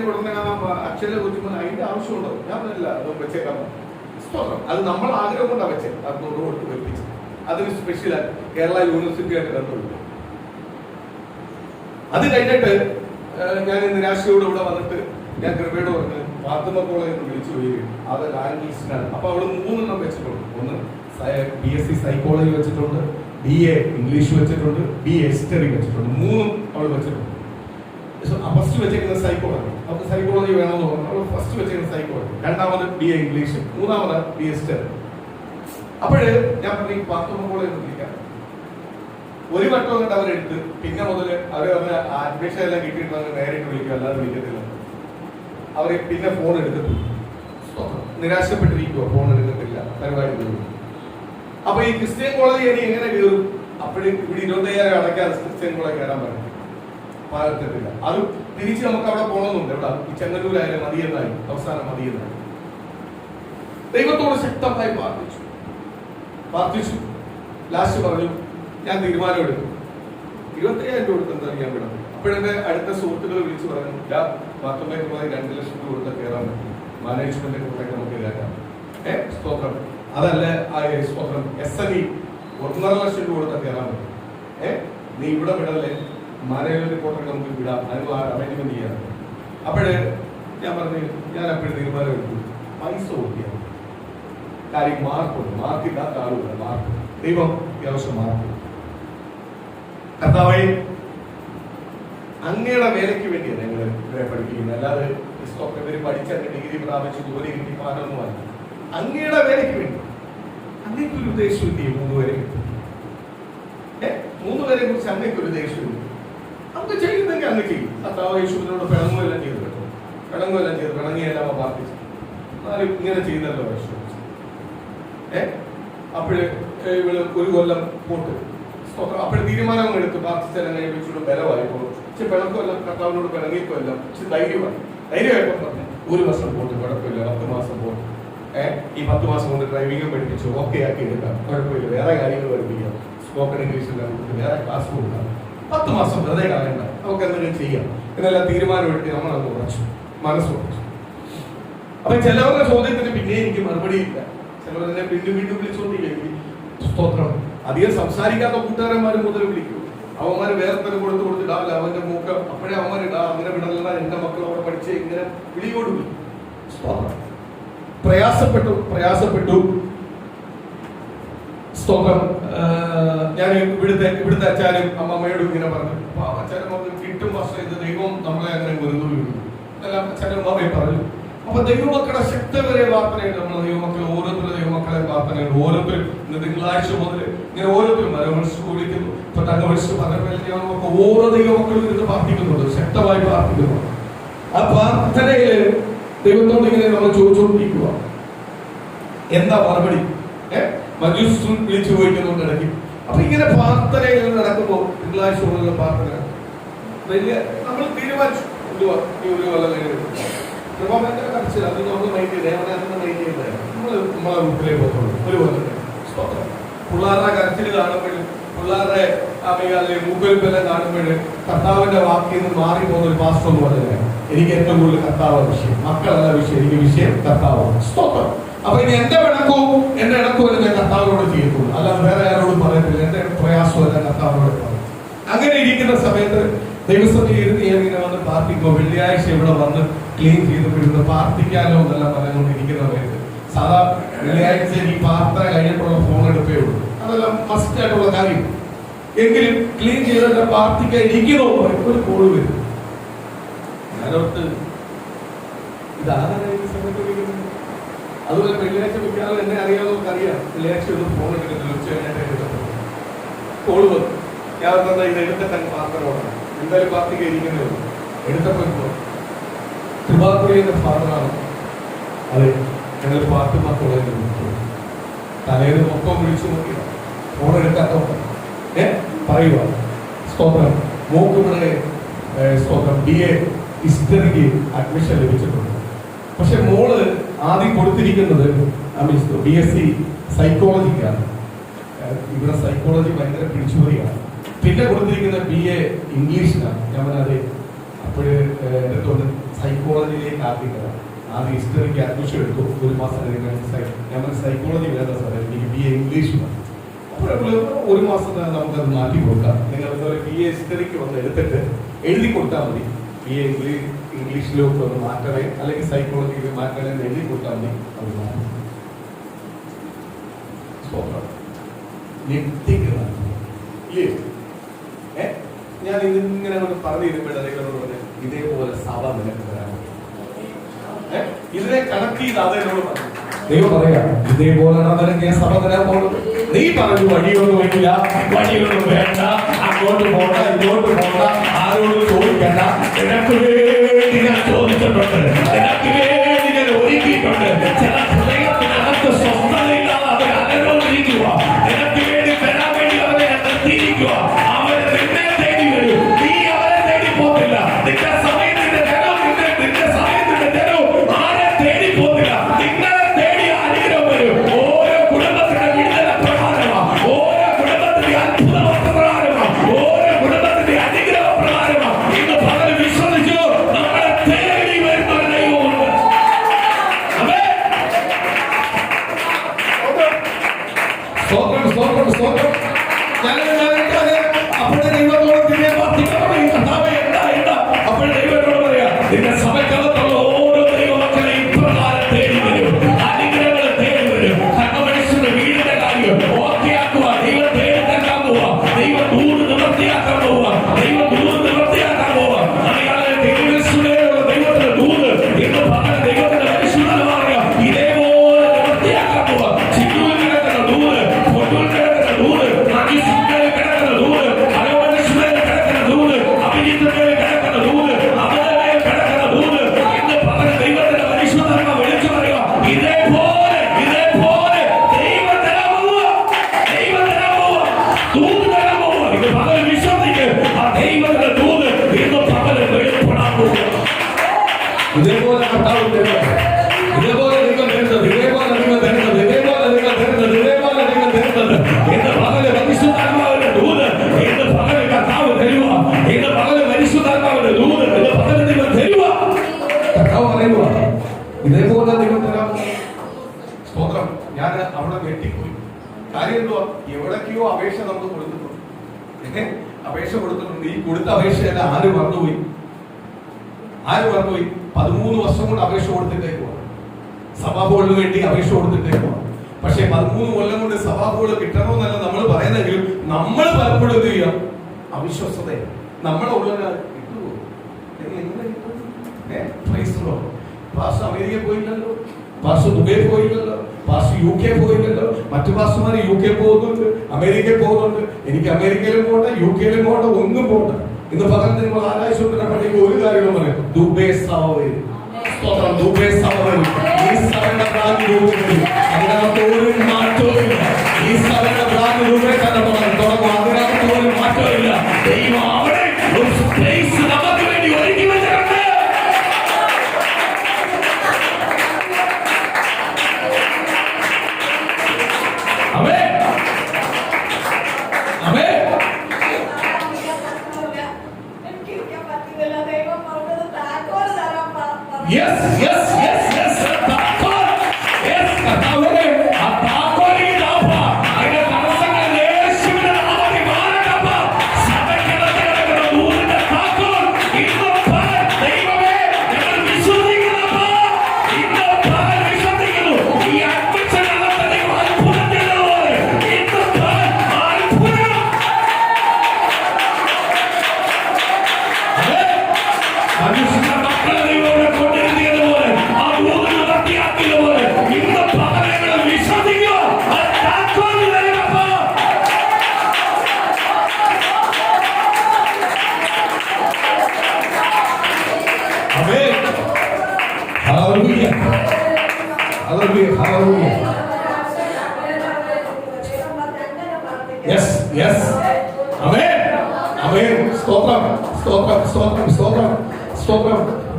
ഉടനെ അക്ഷരെ കുറിച്ച് അതിന്റെ ആവശ്യമുണ്ടോ? ഞാൻ പറഞ്ഞില്ല, അത് വെച്ചേക്കാം. അത് നമ്മൾ ആഗ്രഹം കൊണ്ടാണ് വെച്ചത്, 600 കൊടുത്ത് വെപ്പിച്ചു. അതിന് സ്പെഷ്യലായി കേരള യൂണിവേഴ്സിറ്റിയായിട്ട് ബന്ധമുണ്ട്. അത് കഴിഞ്ഞിട്ട് ഞാൻ നിരാശയോടെ ഇവിടെ വന്നിട്ട് ഞാൻ കൃപയോട് പറഞ്ഞ് ഫാത്തിമ കോളേജ് വിളിച്ചു പോയി. അത് ലാംഗ്വേജിനാണ്. അപ്പൊ അവള് 3 വെച്ചിട്ടുണ്ട്. ഒന്ന് BSc സൈക്കോളജി വെച്ചിട്ടുണ്ട്, BA ഇംഗ്ലീഷ് വെച്ചിട്ടുണ്ട്, BA ഹിസ്റ്ററി വെച്ചിട്ടുണ്ട്. 3 അവൾ വെച്ചിട്ടുണ്ട്. ഫസ്റ്റ് വെച്ചേക്കുന്നത് സൈക്കോളജി. അവർക്ക് സൈക്കോളജി വേണമെന്ന് പറഞ്ഞു. അവൾ ഫസ്റ്റ് വെച്ചേക്കുന്നത് സൈക്കോളജി, രണ്ടാമത് BA ഇംഗ്ലീഷ്, മൂന്നാമത് BA ഹിസ്റ്ററി. അപ്പോഴ് ഞാൻ പറഞ്ഞു ഫാത്തിമ കോളേജ് വിളിക്കാം. ഒരു വട്ടം കണ്ട് അവരെടുത്ത് പിന്നെ മുതൽ അവർ പറഞ്ഞ അഡ്മിഷൻ എല്ലാം കിട്ടിയിട്ട് നേരിട്ട് വിളിക്കും, അല്ലാതെ വിളിക്കത്തില്ല. അവര് പിന്നെ ഫോൺ എടുക്കത്തില്ല. നിരാശപ്പെട്ടിരിക്കുവോ, ഫോൺ എടുക്കത്തില്ല, പരിപാടി. അപ്പൊ ഈ ക്രിസ്ത്യൻ കോളേജ് ഇനി എങ്ങനെ കയറും? അപ്പോഴും ഇവിടെ 25,000 അടയ്ക്കാതെ ക്രിസ്ത്യൻ കോളേജ് കയറാൻ പറ്റും, പാലത്തില്ല. അത് തിരിച്ച് നമുക്ക് അവിടെ പോകണമെന്നുണ്ട്. ഇവിടെ ഈ ചെങ്ങന്നൂരായാലും മതിയെന്നായി, അവസാനം മതിയെന്നായി. ദൈവത്തോട് ശക്തമായി പ്രാർത്ഥിച്ചു. ലാസ്റ്റ് പറഞ്ഞു ഞാൻ തീരുമാനം എടുക്കും. 25,000 കൊടുത്ത് എന്താ ഞാൻ വിടും. അപ്പോഴെന്റെ അടുത്ത സുഹൃത്തുക്കൾ വിളിച്ചു പറഞ്ഞു, ബാത്റൂമിലേക്ക് പോയി 2 ലക്ഷം രൂപ കൊടുത്ത് കയറാൻ പറ്റും, മാനേജ്മെന്റ് കൂടെ നമുക്ക് കയറാം. സ്തോത്രം. അതല്ല സ്തോത്രം, SNE 1.5 ലക്ഷം രൂപ കൊടുത്ത് കയറാൻ പറ്റും. നീ ഇവിടെ വിടല്ലേ, മാനേജ്മെന്റ് കൂടെ നമുക്ക് വിടാം, അതിന് അറേഞ്ച്മെന്റ് ചെയ്യാം. അപ്പോഴ് ഞാൻ പറഞ്ഞു ഞാൻ അപ്പോഴും തീരുമാനം എടുത്തു, പൈസ കൊടുക്കുക. കാര്യം മാർക്കുണ്ട്, മാർക്കില്ലാത്ത ആളുകൾ മാർക്ക്. ദൈവം അത്യാവശ്യം മാർക്ക്. കർത്താവേ, അങ്ങയുടെ വേലയ്ക്ക് വേണ്ടിയാണ് ഞങ്ങൾ ഇവരെ പഠിപ്പിക്കുന്നത്. അല്ലാതെ ഇവര് പഠിച്ച ഡിഗ്രി പ്രാപിച്ച് ജോലി കിട്ടി പാലൊന്നുമല്ല. അങ്ങയുടെ വേലയ്ക്ക് വേണ്ടി. അങ്ങേക്കൊരു ഉദ്ദേശമില്ല. 3 പേരെ 3 പേരെ കുറിച്ച് അങ്ങേക്കൊരു ഉദ്ദേശമില്ല. നമുക്ക് ചെയ്യുന്നെങ്കിൽ അങ്ങ് ചെയ്യും. കർത്താവ് യേശുവിനോട് പിണങ്ങുമെല്ലാം ചെയ്തു കേട്ടോ, പിണങ്ങുമെല്ലാം ചെയ്തു, പിണങ്ങിയെല്ലാം പ്രാർത്ഥിച്ചു. എന്നാലും ഇങ്ങനെ ചെയ്യുന്നല്ലോ യേശു. അപ്പോഴ് ഇവള് 1 കൊല്ലം പോട്ട് അപ്പോഴും തീരുമാനം എടുത്ത് പ്രാർത്ഥിച്ചാൽ വെച്ചോട് ബലമായിപ്പോ. പക്ഷെ പിണക്കമല്ല, കർത്താവിനോട് പിണങ്ങിയപ്പോല്ല, പക്ഷെ ധൈര്യമായപ്പോ പറഞ്ഞു 1 വർഷം പോട്ട് കുഴപ്പമില്ല, 10 മാസം പോട്ട്. ഈ 10 മാസം കൊണ്ട് ഡ്രൈവിംഗും പഠിപ്പിച്ചു, ഓക്കെ ആക്കി എടുക്കാം, കുഴപ്പമില്ല, വേറെ കാര്യങ്ങൾ പഠിപ്പിക്കാം, സ്പോക്കൺ ഇംഗ്ലീഷെല്ലാം കൊടുത്ത് വേറെ ക്ലാസ് കൊടുക്കാം, 10 മാസം വെറുതെ കളയണ്ട, നമുക്ക് എന്തെങ്കിലും ചെയ്യാം എന്നെല്ലാം തീരുമാനം എടുത്ത് നമ്മളത് ഉറച്ചു, മനസ്സുറച്ചു. അപ്പൊ ചിലവരുടെ ചോദ്യത്തിന് പിന്നെ എനിക്ക് മറുപടിയില്ല. ചിലവരെ വീണ്ടും വിളിച്ചുകൊണ്ടിരിക്കും. സ്തോത്രം. അധികം സംസാരിക്കാത്ത കൂട്ടുകാരന്മാർ മുതൽ വിളിക്കും. അവന്മാര് വേറെ തന്നെ കൊടുത്തിടാവില്ല, അവന്റെ മൂക്ക് അപ്പോഴേ അവന്മാരിടാ, അങ്ങനെ വിടലല്ല, എന്റെ മക്കൾ അവിടെ പഠിച്ച് ഇങ്ങനെ വിളിയോട് വിളി. പ്രയാസപ്പെട്ടു. സ്തോത്രം. ഞാൻ ഇവിടുത്തെ അച്ഛനും അമ്മമ്മയോടും ഇങ്ങനെ പറഞ്ഞു. അച്ഛനും കിട്ടും വർഷം ഇത് ദൈവം നമ്മളെ അങ്ങനെ വെറുതെ എല്ലാം അച്ഛനും അമ്മയും പറഞ്ഞു. അപ്പൊ ദൈവമക്കളുടെ ശക്തമായ പ്രാർത്ഥനയുണ്ട്. നമ്മൾ ദൈവമക്കൾ ഓരോരുത്തരും ദൈവമക്കളെ പ്രാർത്ഥനയുണ്ട്. ഓരോരുത്തരും ഇന്ന് തിങ്കളാഴ്ച മുതൽ ഇങ്ങനെ ഓരോരുത്തരും മരവളിച്ച് വിളിക്കുന്നു. ഇപ്പൊ തങ്കവളിച്ച് പറഞ്ഞ ഓരോ ദൈവമക്കളും ഇരുന്ന് പ്രാർത്ഥിക്കുന്നുണ്ട്, ശക്തമായി പ്രാർത്ഥിക്കുന്നുണ്ട്. ആ പ്രാർത്ഥനയില് ദൈവത്തോട് ഇങ്ങനെ നമ്മൾ ചോദിച്ചുകൊണ്ടിരിക്കുക, എന്താ മറുപടി? മഞ്ജുസ് വിളിച്ചു പോയിക്കുന്നുണ്ട് ഇടയ്ക്ക്. അപ്പൊ ഇങ്ങനെ പ്രാർത്ഥനയിൽ നടക്കുമ്പോൾ തിങ്കളാഴ്ച മുതലുള്ള പ്രാർത്ഥന വലിയ നമ്മൾ തീരുമാനിച്ചു. എന്തുവാ ഈ 1 കൊല്ലം കഴിഞ്ഞു കൃപഭയങ്കര കരച്ചില്ല. അത് നമ്മൾ മൈൻഡ് ചെയ്തേ, നമ്മളെ നമ്മളെ വീട്ടിലേക്ക് പോകുന്നുള്ളൂ. 1 കൊല്ലം പിള്ളേരുടെ കരച്ചിൽ കാണുമ്പോഴും പിള്ളേരുടെ അമ്മയാലെ മൂക്കൊലിപ്പെല്ലാം കാണുമ്പോഴും കർത്താവിന്റെ വാക്കിൽ നിന്ന് മാറിപ്പോകുന്ന ഒരു പാസ്റ്റർ എന്ന് പറഞ്ഞത് എനിക്ക് ഏറ്റവും കൂടുതൽ കർത്താവാണ് വിഷയം, മക്കളല്ല വിഷയം, എനിക്ക് വിഷയം കർത്താവാണ്. സ്തോത്രം. അപ്പൊ ഇനി എന്റെ ഇണക്കവും ഞാൻ കർത്താവിനോട് ചെയ്യത്തുള്ളൂ, അല്ലാതെ വേറെ ആരോടും പറയത്തില്ല. എന്റെ പ്രയാസവും ഞാൻ കർത്താവിനോട് പറയും. അങ്ങനെ ഇരിക്കുന്ന സമയത്ത് ദൈവസഭയിൽ ഇരുന്ന് ഇങ്ങനെ വന്ന് പ്രാർത്ഥിക്കുമ്പോൾ വെള്ളിയാഴ്ച ഇവിടെ വന്ന് ക്ലീൻ ചെയ്ത് പ്രാർത്ഥിക്കാനോ എന്നെല്ലാം പറഞ്ഞുകൊണ്ടിരിക്കുന്ന സമയത്ത് സാധാ വെള്ളിയാഴ്ച ഈ പ്രാർത്ഥന കഴിഞ്ഞിട്ടുള്ള ഫോൺ എടുപ്പേ ഉള്ളൂ, അതെല്ലാം മസ്റ്റ് ആയിട്ടുള്ള കാര്യം. എങ്കിലും ക്ലീൻ ചെയ്തിട്ട് പ്രാർത്ഥിക്കാൻ ഇരിക്കുന്നോ ഒരു കോള് വരും. ഞാനോർത്ത് ഇതാരാണ് ഈ സമയത്ത് വിളിക്കുന്നത്? അതുപോലെ വെള്ളിയാഴ്ച വിളിക്കാതെ എന്നെ അറിയാവുന്നവർക്ക് അറിയാം. വെള്ളിയാഴ്ച ഒന്നും ഫോൺ എടുക്കത്തില്ല, ഉച്ച കഴിഞ്ഞിട്ട് എടുക്കത്തുള്ളൂ. കോള് വന്നു. ഞാൻ പറഞ്ഞാൽ ഇത് എടുത്തിട്ട് പ്രാർത്ഥനയോടാണ്, എന്തായാലും പ്രാർത്ഥിക്കാൻ ഇരിക്കുന്നേ ഉള്ളൂ. എടുത്തപ്പോ കൃപാകുറിയുടെ ഫാദറാണ്. അതെ, ഞങ്ങൾ ഫാത്തിമ കോളേജിൽ വിളിച്ചു. തലേന്ന് മൊത്തം വിളിച്ചു നോക്കിയ ഫോൺ എടുക്കാത്തോണ്ട് പറയുക. സ്തോത്രം. മോക്കുവിടെ സ്തോത്രം BA ഹിസ്റ്ററിക്ക് അഡ്മിഷൻ ലഭിച്ചിട്ടുണ്ട്. പക്ഷെ മോള് ആദ്യം കൊടുത്തിരിക്കുന്നത് BSc സൈക്കോളജിക്കാണ്. ഇവിടെ സൈക്കോളജി ഭയങ്കര പിടിച്ചുപറിയാണ്. പിന്നെ കൊടുത്തിരിക്കുന്ന BA ഇംഗ്ലീഷിനാണ്. ഞാൻ പറഞ്ഞത് അപ്പോഴ് എടുത്തോണ്ട് സൈക്കോളജിയിലേക്ക് ആക്കിയിട്ടാണ്. ആദ്യം ഹിസ്റ്ററിക്ക് അഡ്മിഷൻ എടുത്തു. 1 മാസം കഴിഞ്ഞാൽ ഞാൻ സൈക്കോളജി വേണ്ട സാറേ, എനിക്ക് BA ഇംഗ്ലീഷ് വേണം. അപ്പോൾ ഒരു മാസത്തിന് നമുക്കത് മാറ്റി കൊടുക്കാം. നിങ്ങൾ ഇതുപോലെ BA ഹിസ്റ്ററിക്ക് വന്ന് എടുത്തിട്ട് എഴുതി കൊടുത്താൽ മതി. BA ഇംഗ്ലീഷിലോട്ട് ഒന്ന് മാറ്റണേ, അല്ലെങ്കിൽ സൈക്കോളജിയിൽ മാറ്റണേ എന്ന് എഴുതി കൊടുത്താൽ മതി. അത് മാറ്റും. ഞാൻ ഇതിങ്ങനെ പറഞ്ഞു തരുമ്പോഴേ ഇതേപോലെ സഭ നിനക്ക് തരാൻ ഇതിനെ കണക്ട് ചെയ്ത് അതെന്നോട് പറഞ്ഞു. ദൈവം പറയാ, ഇതേപോലെയാണ് നിനക്ക് സഭ തരാൻ പോകുന്നത്. നീ പറഞ്ഞു വഴിയൊന്നും ഇല്ല, വഴിയൊന്നും വേണ്ട, അങ്ങോട്ട് പോണ്ട, ഇങ്ങോട്ട് പോണ്ട, ആരോടും ചോദിക്കണ്ട. നിനക്ക് വേണ്ടി ഞാൻ ചോദിച്ചിട്ടുണ്ട്, നിനക്ക് വേണ്ടി ഞാൻ ഒരുക്കിയിട്ടുണ്ട്. ചില ഹൃദയത്തിനകത്ത് സ്വസ്ഥതയില്ലാതെ അവർ അലരോടിരിക്കുക. നിനക്ക് വേണ്ടി തരാൻ വേണ്ടി അവരെ നിർത്തിയിരിക്കുക. അവരെ നിന്നെ തേടി വരും, നീ അവരെ തേടി പോകില്ല. നിന്റെ സമയത്തിന്റെ ജനവും നിന്റെ സമയത്തിന്റെ ജനവും ആരെ തേടി പോകില്ല. നിങ്ങളെ തേടി അനുഗ്രഹം വരും. ഓരോ കുടുംബത്തിന്റെ വിടുതല പ്രകാരമാണ്, ഓരോ കുടുംബത്തിന്റെ അത്ഭുത പ്രകാരമാണ്, ഓരോ കുടുംബത്തിന്റെ അനുഗ്രഹ പ്രകാരമാണ്. ഇന്ന് പകൽ വിശ്വസിച്ചു, നമ്മളെ തേടി വരുന്ന ഒരു ദൈവമുണ്ട്. സ്തോത്രം, സ്തോത്രം, സ്തോത്രം. അപ്പോഴേ ദൈവത്തോട് തിരികെ അപ്പോൾ ദൈവത്തോട് പറയാ, നിന്റെ സഭയ്ക്കകത്തുള്ള ഓരോ ദൈവമക്കളെ ഇപ്രകാരം തേടി വരും, അനുഗ്രഹങ്ങൾ തേടി വരും. കർമ്മമനുഷ്യന്റെ വീടിന്റെ കാര്യം ഓർത്തിയാക്കുക. ദൈവം തേടി തരാൻ പോവാ, ദൈവം ദൂത് നിവർത്തിയാക്കാൻ പോവാ, ദൈവം ദൂത് നിവർത്തിയാക്കാൻ പോവാ. ദൈവത്തിന്റെ ദൂത് എന്ന് പറഞ്ഞ ദൈവത്തിന്റെ പരിശുദ്ധമായ ഇതേപോലെ നിവർത്തിയാക്കാൻ പോവാ. ചിറ്റൂരിൽ കിടക്കുന്ന ദൂത്, പൊട്ടൂരിൽ കിടക്കുന്ന ദൂത്, സിംഗിളിൽ കിടക്കുന്ന ദൂത്, കർമ്മമനുഷ്യനിൽ കിടക്കുന്ന ദൂത്, അഭിജിത്തിന്റെ കിടക്കുന്ന ദൂത്, അവരുടെ കിടക്കുന്ന ദൂത് എന്ന് പറഞ്ഞ ദൈവത്തിന്റെ പരിശുദ്ധ വിളിച്ചു പറയുക. ഇതേപോലെ ഇതേപോലെ ദൈവം തരാൻ പോവുക, ദൈവം തരാൻ പോവുക, ദൂത് തരാൻ പോവുക. ഇത് പകൽ വിശ്വസിക്ക്, ആ ദൈവത്തിന്റെ ദൂത് ഇന്ന് പകൽ വെളിപ്പെടാൻ പോവുക. ഇതേപോലെ കർത്താവ് തരുന്നത്, ഇതേപോലെ നിങ്ങൾ തരുന്നത്, ഇതേപോലെ നിങ്ങൾ തരുന്നത്, ഇതേപോലെ നിങ്ങൾ തരുന്നത്, ഇതേപോലെ നിങ്ങൾ തരുന്നത് എന്ന് പകല് പരിശുദ്ധാത്മാവിന്റെ ദൂത് എന്ന് പകല് കർത്താവ് തരുക. എന്ന് പകല് പരിശുദ്ധാത്മാവിന്റെ ദൂത് എന്ന് പകല് നിങ്ങൾ തരുക. കർത്താവ് പറയുക, ഇതേപോലെ നിങ്ങൾ തരാം. സ്തോത്രം. ഞാൻ അവിടെ ഞെട്ടിപ്പോയി. കാര്യം എന്തുവാ, എവിടേക്കോ അപേക്ഷ നമുക്ക് കൊടുത്തിട്ടുണ്ട്, അപേക്ഷ കൊടുത്തിട്ടുണ്ട്. ഈ കൊടുത്ത അപേക്ഷയല്ല, ആര് മറന്നുപോയി, ആര് മറന്നുപോയി. 13 വർഷം കൊണ്ട് അപേക്ഷ കൊടുത്തിട്ടേക്കുവാ, സഭാബോളിന് വേണ്ടി അപേക്ഷ കൊടുത്തിട്ടേക്കുവാ. പക്ഷെ 13 കൊല്ലം കൊണ്ട് സഭാബോള് കിട്ടണമെന്നല്ല നമ്മൾ പറയുന്നെങ്കിലും നമ്മൾ പലപ്പോഴും എന്ത് ചെയ്യാം, അവിശ്വസത നമ്മളെ ഉള്ളിൽ കിട്ടുമോ, പാസ് അമേരിക്ക പോയില്ലല്ലോ, പാസ് ദുബൈ പോയില്ലല്ലോ, പാസ് UK പോയില്ലല്ലോ, മറ്റു പാസ്സുമാർ UK പോകുന്നുണ്ട്, അമേരിക്കയിൽ പോകുന്നുണ്ട്. എനിക്ക് അമേരിക്കയിലും പോകണ്ട, UK-യിലും പോകണ്ട, ഒന്നും പോകണ്ട. ഇന്ന് പകൽ നിങ്ങൾ ആകാശത്തിന്റെ പള്ളിക്ക് ഒരു കാര്യം പറയും, ദുബൈ സഭ വരും. സ്തോത്രം. ദുബൈ സഭ വരും. ഈ സഭയുടെ ബ്രാൻഡ് രൂപത്തിൽ അതിനകത്ത് ഒരു മാറ്റവും. ഈ സഭയുടെ ബ്രാൻഡ് രൂപയിൽ തന്നെ തുടങ്ങും. അതിനകത്ത് ഒരു മാറ്റമില്ല. ദൈവം അവിടെ ഒരു സ്പേസ് നമുക്ക് വേണ്ടി ഒരുക്കി വെച്ചിട്ടുണ്ട്. ആമേൻ, ആമേൻ. Yes, yes, yes, yes. താക്കോൽ. Yes, കർത്താവേ, ആ താക്കോലിൽ ഇതാപ്പാ. അതിന്റെ തടസ്സങ്ങൾ യേശുവിന്റെ നാമത്തിൽ മാറണപ്പാ. സഭയ്ക്കകത്ത് കിടക്കുന്ന ദൂതിന്റെ താക്കോൽ ഇന്ന് പകൽ ദൈവമേ ഞങ്ങൾ വിശ്വസിക്കുന്നപ്പാ. ഇന്ന് പകൽ വിശ്വസിക്കുന്നു. ഈ അത്ഭുതത്തിനകത്ത് ദൈവം അത്ഭുതം ചെയ്തതുപോലെ ഇന്ന് പകൽ അത്ഭുതം. മനുഷ്യന്റെ മക്കളെ ദൈവം കൊണ്ടിരുന്നതുപോലെ ആ ദൂത് നിവർത്തിയാക്കിയതുപോലെ ഇന്ന് പകലങ്ങൾ വിശ്വസിക്കുക.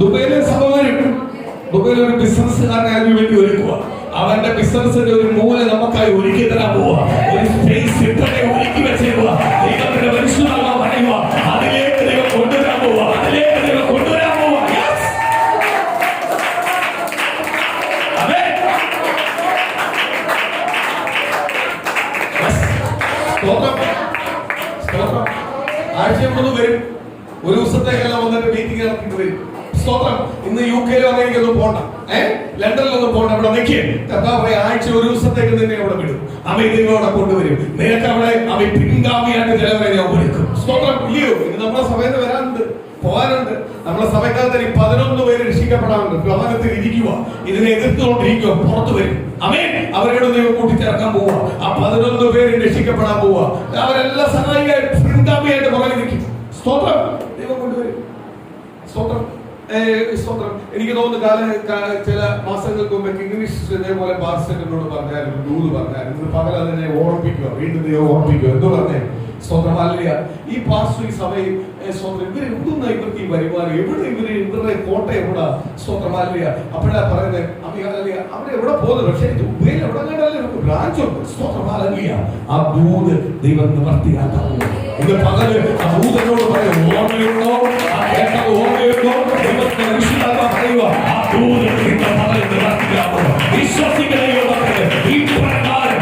ദുബൈയിലെ സഭ വരും. ദുബൈയിൽ ഒരു ബിസിനസ്സുകാരനെ അതിനു വേണ്ടി ഒരുക്കുക. അവന്റെ ബിസിനസിന്റെ ഒരു മൂല നമുക്കായി ഒരുക്കി തരാൻ പോവുക. ഒരു സ്പേസ് ഇട്ടനെ ഒരുക്കി വെച്ചേക്കുക. ദൈവത്തിന്റെ പരിശുദ്ധമാ പറയുക, അതിലേക്ക് ദൈവം കൊണ്ടുവരാൻ പോവുക, അതിലേക്ക് ദൈവം കൊണ്ടുവരാൻ പോവുക. ആഴ്ചയിൽ വരും, ഒരു ദിവസത്തേക്കെല്ലാം വന്നിട്ട് മീറ്റിംഗ് നടത്തിയിട്ട് വരും. സ്തോത്രം. ഇന്ന് UK അമേരിക്കൊന്നും പോണ്ട, ലണ്ടനിലൊന്നും പോണ്ട, അവിടെ നിൽക്കുക. കർത്താവ് ആഴ്ച ഒരു ദിവസത്തേക്ക് നിന്നെ അവിടെ വിടും. ദൈവം അവിടെ കൊണ്ടുവരും. നിനക്ക് അവിടെ പിൻഗാമിയായിട്ട് ചിലവരെ ഞാൻ ഒരുക്കും. സ്തോത്രം. ഇല്ലയോ? ഇത് നമ്മുടെ സഭയിൽ നിന്ന് വരാനുണ്ട്, പോകാനുണ്ട്. നമ്മുടെ സഭയ്ക്കകത്ത് 11 പേര് രക്ഷിക്കപ്പെടാനുണ്ട്. ഭവനത്തിൽ ഇരിക്കുക, ഇതിനെ എതിർത്തുകൊണ്ടിരിക്കുക, പുറത്തു വരും. അവരോട് ദൈവം കൂട്ടിച്ചേർക്കാൻ പോവുക. ആ 11 പേര് രക്ഷിക്കപ്പെടാൻ പോവുക. അവരെല്ലാം സഹായിയായിട്ട് പിൻഗാമിയായിട്ട് പുറകിൽ നിൽക്കും. സ്തോത്രം. ദൈവം കൊണ്ടുവരും. സ്തോത്രം. സ്തോത്രം. എനിക്ക് തോന്നുന്നു ചില മാസങ്ങൾക്ക് മുമ്പ് ഇംഗ്ലീഷ് ഇതേപോലെ പാസ്റ്ററിനോട് പറഞ്ഞാലും ദൂത് പറഞ്ഞാലും ഇന്ന് പകൽ അതിനെ ഓർമ്മിപ്പിക്കുക, വീണ്ടും ദൈവം ഓർമ്മിപ്പിക്കുക. എന്ത് പറഞ്ഞേ? സ്തോത്രം. അല്ല, ഈ പാസ്റ്റർ ഈ സഭയിൽ സ്തോത്രം ഇവര് എവിടുന്ന ഇവർക്ക് ഈ വരുമാനം, ഇവരുടെ കോട്ട എവിടാ? സ്തോത്രം. അല്ല, അപ്പോഴാ പറയുന്നത് അവരെ എവിടെ പോകുന്നത്? പക്ഷേ ദുബൈയിൽ എവിടെ കണ്ടാലും നമുക്ക് ബ്രാഞ്ച് ഉണ്ട്. സ്തോത്രം. അല്ല, ആ ദൂത് ദൈവം നിവർത്തിയാക്കാം. ഇന്ന് പകല് ആ ദൂതനോട് പറയും, ഓർമ്മയുണ്ടോ? ആ കേട്ടത് ഓർമ്മയുണ്ടോ? ദൈവത്തിന്റെ വിശുദ്ധാത്മ പറയുക, ആ ദൂത് ഇന്ന് പകൽ നിവർത്തിയാകും. വിശ്വസിക്കുന്ന ഈ പ്രകാരം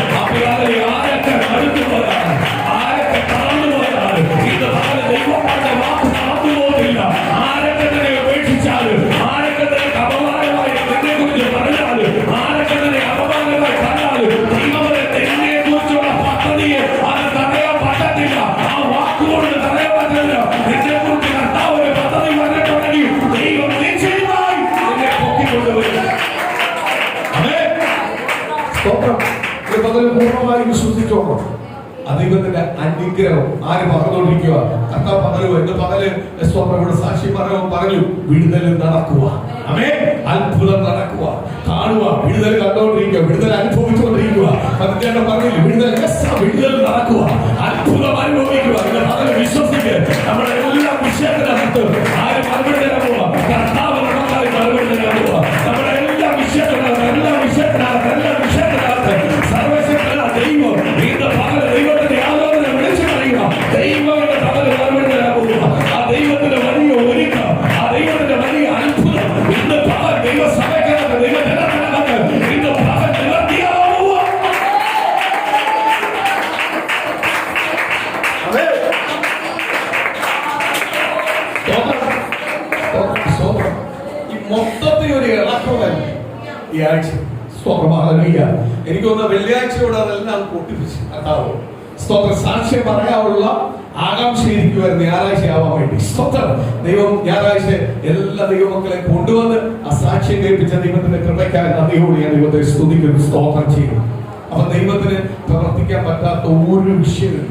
ആരൊക്കെ അടുത്തുപോയാണ്, ആരൊക്കെ കടന്നുപോയാണ്, ഇത് പകൽ ദൈവത്തിന്റെ വാക്ക് നടന്നുപോകില്ല. ആരൊക്കെ തന്നെ ഉപേക്ഷിച്ചാലും, ആരൊക്കെ തന്നെ അപമാനമായി എന്നെ കുറിച്ച് പറഞ്ഞാലും, ആരൊക്കെ തന്നെ അപമാനമായി കണ്ടാലും, ദൈവത്തെ എന്നെ കുറിച്ചുള്ള പദ്ധതിയെ അത് തടയാൻ പറ്റത്തില്ല. ആ വാക്കുകൊണ്ട് തടയാൻ പറ്റില്ല. എന്നെ കുറിച്ച് കർത്താവ് ഒരു പദ്ധതി പറഞ്ഞിട്ടുണ്ടെങ്കിൽ ദൈവം നിശ്ചയമായി എന്നെ പൊക്കിക്കൊണ്ടുവരും. പൂർണ്ണമായി വിശ്വസിച്ചോണം. ദൈവത്തിന്റെ അനുഗ്രഹം ആര് പറഞ്ഞുകൊണ്ടിരിക്കുക? കർത്താവ് പറഞ്ഞു. എന്റെ പകല് ഇവിടെ സാക്ഷി പറഞ്ഞു, വിടുതൽ നടക്കുക. അത്ഭുതം നടക്കുക, കാണുക, വിടുതൽ കണ്ടുകൊണ്ടിരിക്കുക, വിടുതൽ അനുഭവിച്ചുകൊണ്ടിരിക്കുക. പറഞ്ഞില്ല, വിടുതൽ നടക്കുക, അത്ഭുതം അനുഭവിക്കുക. പകല് വിശ്വസിക്കുക. നമ്മുടെ എല്ലാ വിഷയത്തിനകത്ത് ആര് മറുപടി തരാൻ പോവാ? കർത്താവ് നമുക്കായി മറുപടി തരാൻ പോവാ. നമ്മുടെ എല്ലാ വിഷയത്തിനകത്ത് സർവശക്തനായ ദൈവം ഇന്ന് പകല് ദൈവത്തിന്റെ ആലോചന വിളിച്ചു പറയുക. ദൈവത്തിന്റെ പകല് മറുപടി തരാൻ പോവുക. ആ ദൈവത്തിന്റെ വലിയ ഒരുക്കം, ആ ദൈവത്തിന്റെ വലിയ അത്ഭുതം ഇന്ന് പകൽ ദൈവസഭയ്ക്കകത്ത്, ദൈവജനത്തിനകത്ത് ഇന്ന് പകൽ നിവർത്തിയാവുക. ഈ മൊത്തത്തിൽ ഒരു ഇളക്കമല്ല ഈ ആഴ്ച. എനിക്ക് തോന്നുന്ന വെള്ളിയാഴ്ചയോട് അതെല്ലാം പൊട്ടിപ്പിച്ച് കർത്താവ് സ്തോത്രം സാക്ഷ്യം പറയാനുള്ള ആകാംക്ഷ ഇരിക്കുമായിരുന്നു ഞായറാഴ്ച ആവാൻ വേണ്ടി. സ്തോത്രം. ദൈവം ഞായറാഴ്ച എല്ലാ ദൈവമക്കളെ കൊണ്ടുവന്ന് ആ സാക്ഷ്യം കേൾപ്പിച്ച ദൈവത്തിന്റെ കൃപയ്ക്കായി നന്ദിയോട് ഞാൻ ദൈവത്തെ സ്തുതിക്കുന്നു, സ്തോത്രം ചെയ്യും. അപ്പൊ ദൈവത്തിന് പ്രവർത്തിക്കാൻ പറ്റാത്ത ഒരു വിഷയമില്ല.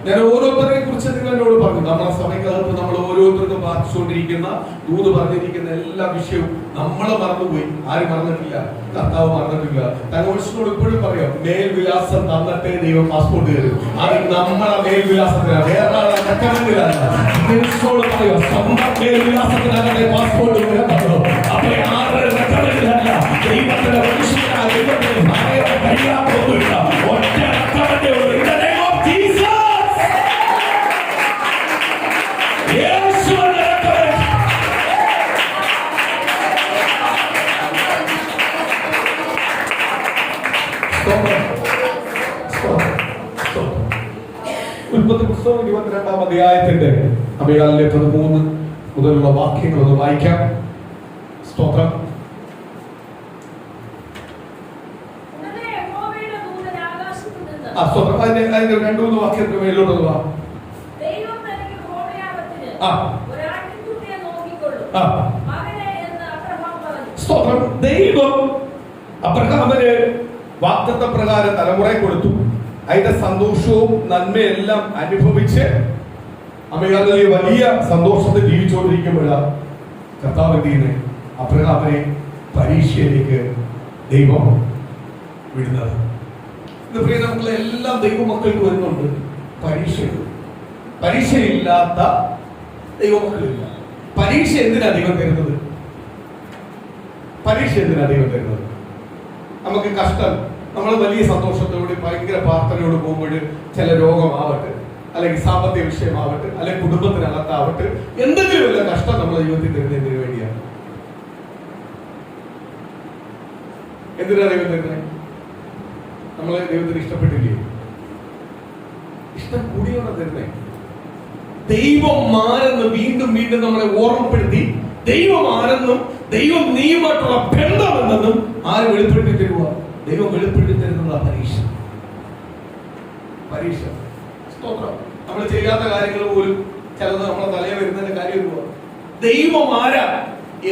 ഞാൻ ഓരോരുത്തരെ കുറിച്ച് നിങ്ങളോട് പറഞ്ഞു. നമ്മുടെ സമയത്ത് നമ്മൾ ഓരോരുത്തർക്കും പ്രാർത്ഥിച്ചുകൊണ്ടിരിക്കുന്ന ദൂത് പറഞ്ഞിരിക്കുന്ന എല്ലാ വിഷയവും നമ്മൾ മറന്നുപോയി. ആരും മറന്നിട്ടില്ല, കർത്താവ് മറന്നിട്ടില്ല. തങ്ങോട് ഇപ്പോഴും പറയാം, മേൽവിലാസം തന്നിട്ടേ ദൈവം പാസ്പോർട്ട് തരും. അത് നമ്മളെ മേൽവിലാസത്തിനാണ്, വേറെ റെക്കമെൻഡിലാണ്. പറയാ സ്വന്തം മേൽവിലാസത്തിനാകട്ടെ പാസ്പോർട്ട് തരുന്നത്. അപ്പൊ ആരുടെ റെക്കമെൻഡിലല്ല, ദൈവത്തിന്റെ മനുഷ്യനായ ദൈവത്തിന് പറയാൻ കഴിയാത്തൊന്നുമില്ല. ഒറ്റ റെക്കമെൻഡേ ഉള്ളൂ. ഉൽപ്പത്തി പുസ്തകം 22-ാം അധ്യായത്തിന്റെ 13 മുതലുള്ള വാക്യങ്ങൾ ഒന്ന് വായിക്കാം. സ്തോത്രം. അതിന്റെ 2-3 വാക്യത്തിന് മേലോട്ടുള്ള സ്തോത്രം. ദൈവം അബ്രഹാമിന് വാഗ്ദത്ത പ്രകാരം തലമുറയെ കൊടുത്തു. അതിന്റെ സന്തോഷവും നന്മയെല്ലാം അനുഭവിച്ച് വലിയ സന്തോഷത്തിൽ ജീവിച്ചുകൊണ്ടിരിക്കുമ്പോഴാണ് കർത്താവിന്റെ അബ്രഹാമിനെ പരീക്ഷയിലേക്ക് ദൈവം വിടുന്നത്. ഇന്ന് പ്രിയ നമ്മളെ എല്ലാ ദൈവമക്കൾക്ക് വരുന്നുണ്ട് പരീക്ഷയില്ലാത്ത ദൈവമക്കളില്ല. പരീക്ഷ എന്തിനാ ദൈവം തരുന്നത്? നമുക്ക് കഷ്ടം, നമ്മൾ വലിയ സന്തോഷത്തോടെ ഭയങ്കര പ്രാർത്ഥനയോട് പോകുമ്പോൾ ചില രോഗമാവട്ടെ, അല്ലെങ്കിൽ സാമ്പത്തിക വിഷയമാവട്ടെ, അല്ലെങ്കിൽ കുടുംബത്തിനകത്താവട്ടെ, എന്തെങ്കിലും വല്ല കഷ്ടം നമ്മളെ ജീവിതത്തിൽ തരുന്നതിന് വേണ്ടിയാണ്. എന്തിനാ ദൈവം തരുന്നത്? നമ്മളെ ദൈവത്തിന് ഇഷ്ടപ്പെട്ടില്ലേ? ഇഷ്ടം കൂടിയോടെ തരുന്നേ. ദൈവം ആരെന്ന് വീണ്ടും വീണ്ടും നമ്മളെ ഓർമ്മപ്പെടുത്തി, ദൈവം ആരെന്നും ദൈവം നീയുമായിട്ടുള്ള ബന്ധമെന്നും ആര് വെളിപ്പെടുത്തി തരുക? ദൈവം വെളിപ്പെടുത്തി തരുന്ന പരീക്ഷ. പരീക്ഷ സ്തോത്രം. നമ്മൾ ചെയ്യാത്ത കാര്യങ്ങൾ പോലും ചിലത് നമ്മളെ തലയിൽ വരുന്നതിന്റെ കാര്യം ദൈവം ആരാ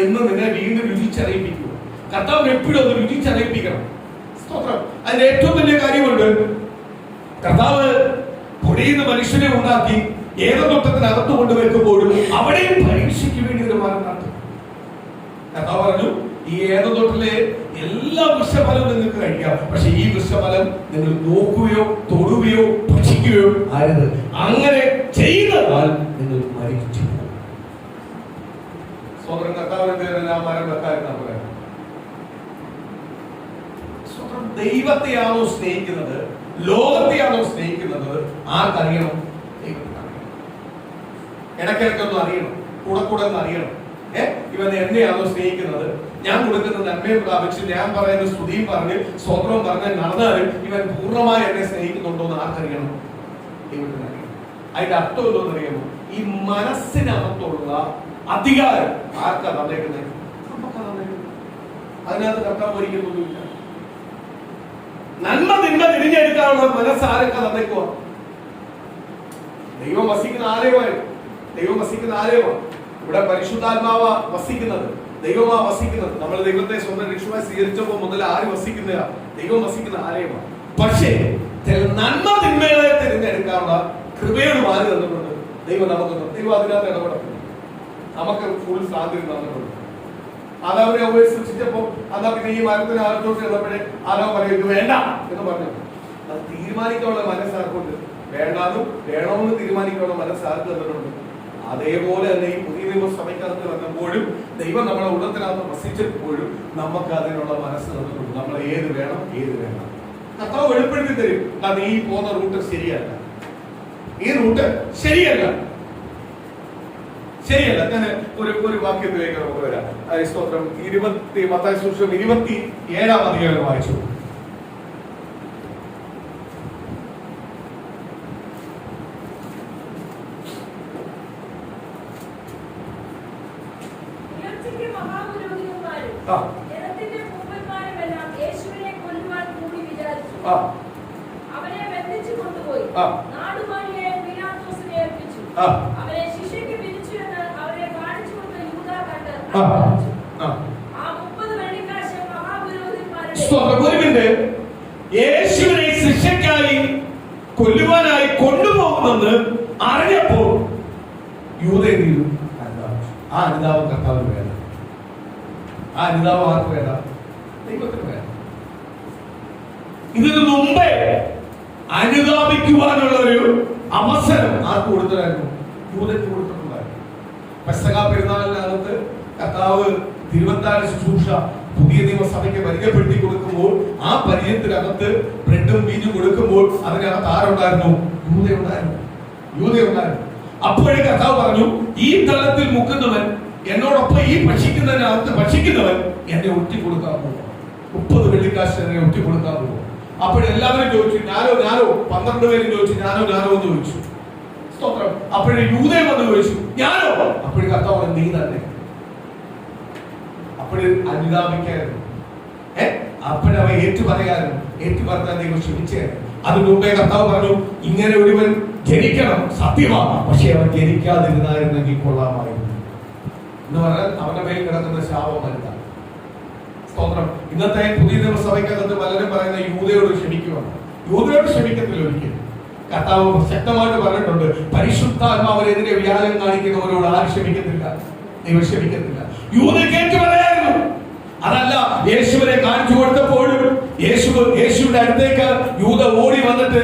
എന്ന് നിന്നെ വീണ്ടും രുചിച്ചറിയിപ്പിക്കുക. കർത്താവ് എപ്പോഴും അത് രുചിച്ചറിയിപ്പിക്കണം. സ്തോത്രം. അതിന്റെ ഏറ്റവും വലിയ കാര്യമുണ്ട്. കർത്താവ് പൊടിയുന്ന മനുഷ്യനെ ഉണ്ടാക്കി ഏകത്വത്തിനകത്ത് കൊണ്ടുവെക്കുമ്പോഴും അവിടെയും പരീക്ഷയ്ക്ക് വേണ്ടി ഒരു മാർഗം നടത്തും. കർത്താവ് പറഞ്ഞു, ഈ ഏകത്വത്തിലെ എല്ലാ വൃക്ഷഫലവും നിങ്ങൾക്ക് കഴിക്കാം, പക്ഷെ ഈ വൃക്ഷഫലം നിങ്ങൾ നോക്കുകയോ തൊടുകയോ ഭക്ഷിക്കുകയോ ആയത്. അങ്ങനെ ചെയ്താൽ നിങ്ങൾ മരിച്ചു. സ്വന്തം കർത്താവിന്റെ ആ മരം വെക്കാതിരുന്ന പോലെ സ്വന്തം ദൈവത്തെയാണോ സ്നേഹിക്കുന്നത്, ലോകത്തെയാണോ സ്നേഹിക്കുന്നത്? ആർക്കറിയണം? ഇടയ്ക്കിടയ്ക്കൊന്നും അറിയണം, കൂടെ കൂടെ ഒന്ന് അറിയണം. ഇവൻ എന്നെയാണോ സ്നേഹിക്കുന്നത്? ഞാൻ കൊടുക്കുന്ന നന്മയും പ്രാപിച്ച്, ഞാൻ പറയുന്ന സ്തുതിയും പറഞ്ഞ് സ്വന്തവും പറഞ്ഞ് നടന്നാലും ഇവൻ പൂർണ്ണമായി എന്നെ സ്നേഹിക്കുന്നുണ്ടോ എന്ന് ആർക്കറിയണം? ദൈവത്തിന് അറിയണം. അതിന്റെ അർത്ഥം എന്തോന്ന് അറിയാമോ? ഈ മനസ്സിനകത്തുള്ള അധികാരം ആർക്കാ തന്നേക്കുന്നത്? നമുക്കാ തന്നേക്കുന്നത്. അതിനകത്ത് കർത്താവ് ഒരിക്കലൊന്നുമില്ല. നന്മ തിന്മ തിരിഞ്ഞെടുക്കാനുള്ള മനസ്സ് ആരൊക്കെ തന്നേക്കുക? ദൈവം വസിക്കുന്ന ആലയമായിരുന്നു. ദൈവം വസിക്കുന്ന ആലയമാണ്. ഇവിടെ പരിശുദ്ധാത്മാവ വസിക്കുന്നത്, ദൈവമാ വസിക്കുന്നത്. നമ്മൾ ദൈവത്തെ സ്വന്തം രക്ഷമായി സ്വീകരിച്ചപ്പോൾ മുതൽ ആര് വസിക്കുന്നതാ? ദൈവം വസിക്കുന്ന ആലയമാണ്. പക്ഷേ ചില നന്മ തിന്മകളെ തിരഞ്ഞെടുക്കാനുള്ള കൃപയോട് മാറി തന്നിട്ടുണ്ട് ദൈവം. നമുക്ക് ദൈവം അതിനകത്ത് ഇടപെടുന്നു. നമുക്ക് ഫുൾ സ്വാതന്ത്ര്യം തന്നിട്ടുണ്ട്. ആദാമിനെ അവയെ സൃഷ്ടിച്ചപ്പോൾ അതാ പിന്നെ ഈ മരത്തിന് അകത്തോട്ട് ചെന്നപ്പോഴേ ആദാം പറയും ഇത് വേണ്ട എന്ന് പറഞ്ഞു. അത് തീരുമാനിക്കാനുള്ള മനസ്സാർക്കുണ്ട്. വേണ്ടാന്നും വേണമെന്ന് തീരുമാനിക്കാനുള്ള മനസ്സാർക്ക് തന്നിട്ടുണ്ട്. അതേപോലെ തന്നെ ഈ പുതിയ നിയമസഭയ്ക്കകത്ത് വന്നപ്പോഴും ദൈവം നമ്മളെ ഉള്ളത്തിനകത്ത് വസിച്ചപ്പോഴും നമുക്ക് അതിനുള്ള മനസ്സ് തന്നിട്ടുണ്ട്. നമ്മൾ ഏത് വേണം ഏത് വേണം കർത്താവ് വെളിപ്പെടുത്തി തരും. കാരണം ഈ പോകുന്ന റൂട്ട് ശരിയല്ല, ഈ റൂട്ട് ശരിയല്ല, ശരിയല്ല. ഞാൻ ഒരു വാക്യത്തിലേക്ക് നമുക്ക് വരാം. സ്തോത്രം. മത്തായി സുവിശേഷം 27-ാം അധ്യായം വായിച്ചു. അവനെ ബന്ധിച്ചു കൊണ്ടുപോയി നാടുവാഴിയായ പീലാത്തോസിനെ ഏൽപ്പിച്ചു. അവനെ ശിക്ഷയ്ക്ക് വിധിച്ചു എന്ന് അവരെ കാണിച്ചു കൊടുത്ത യൂദാ കണ്ട് ആ 30 വെള്ളിക്കാശ് മഹാപുരോഹിതന്മാരുടെ യേശുവിനെ ശിക്ഷയ്ക്കായി കൊല്ലുവാനായി കൊണ്ടുപോകുമെന്ന് അറിഞ്ഞപ്പോൾ യൂദ എന്ത് ചെയ്തു? ആ അനുതാപം കർത്താവിന് വേണം. ആ അനുതാപം ആർക്ക് വേണം? ദൈവത്തിന് വേണം. ഇതിനു മുമ്പേ അനുതാപിക്കുവാനുള്ള ഒരു അവസരം ആർക്ക് കൊടുത്തതായിരുന്നു? യൂദയ്ക്ക് കൊടുത്തിട്ടുണ്ടായിരുന്നു. പെസഹ പെരുന്നാളിനകത്ത് കർത്താവ് തിരുവത്താഴ ശുശ്രൂഷ പുതിയ നിയമസഭയ്ക്ക് പരിചയപ്പെടുത്തി കൊടുക്കുമ്പോൾ ആ പരിചയത്തിനകത്ത് ബ്രെഡും വീഞ്ഞും കൊടുക്കുമ്പോൾ അതിനകത്ത് ആരുണ്ടായിരുന്നു? യൂദയുണ്ടായിരുന്നു. അപ്പോഴേ കർത്താവ് പറഞ്ഞു, ഈ തലത്തിൽ മുക്കുന്നവൻ എന്നോടൊപ്പം ഈ ഭക്ഷിക്കുന്നതിനകത്ത് ഭക്ഷിക്കുന്നവൻ എന്നെ ഒറ്റിക്കൊടുക്കാൻ പോകും. 30 വെള്ളിക്കാശ് എന്നെ ഒറ്റിക്കൊടുക്കാൻ പോകും. അപ്പോഴെല്ലാവരും ചോദിച്ചു, ഞാനോ 12 പേരും ചോദിച്ചു, ഞാനോ എന്ന് ചോദിച്ചു. സ്തോത്രം. അപ്പോഴേ യൂദയും വന്ന് ചോദിച്ചു, ഞാനോ? അപ്പോഴേ കർത്താവ് നീ തന്നെ. അപ്പോഴേ അനുതാപിക്കായിരുന്നു. അപ്പോഴവ ഏറ്റുപറയായിരുന്നു. ഏറ്റുപറഞ്ഞാൽ ദൈവം ക്ഷമിച്ചായിരുന്നു. അതിന് മുമ്പേ കർത്താവ് പറഞ്ഞു, ഇങ്ങനെ ഒരുവൻ ജനിക്കണം, സത്യമാണ്, പക്ഷെ അവൻ ജനിക്കാതിരുന്നായിരുന്നെങ്കിൽ കൊള്ളാമായിരുന്നു എന്ന് പറഞ്ഞാൽ അവന്റെ മേൽ കിടക്കുന്ന ശാപമല്ല. സ്തോത്രം. ഇന്നത്തെ പുതിയ നിയമസഭയ്ക്കകത്ത് പലരും പറയുന്ന യൂദയോട് ക്ഷമിക്കുവാണ്. യൂദയോട് ക്ഷമിക്കത്തില്ല ഒരിക്കലും. കർത്താവ് ശക്തമായിട്ട് പറഞ്ഞിട്ടുണ്ട്, പരിശുദ്ധാത്മാവിനെതിരെ വ്യാജം കാണിക്കുന്നവരോട് ആരും ക്ഷമിക്കത്തില്ല, ദൈവം ക്ഷമിക്കത്തില്ല. യൂദയ്ക്ക് ഏറ്റു പറയായിരുന്നു. അതല്ല, യേശുവിനെ കാണിച്ചു കൊടുത്തപ്പോഴും യേശുവിന്റെ അടുത്തേക്ക് യൂദ ഓടി വന്നിട്ട്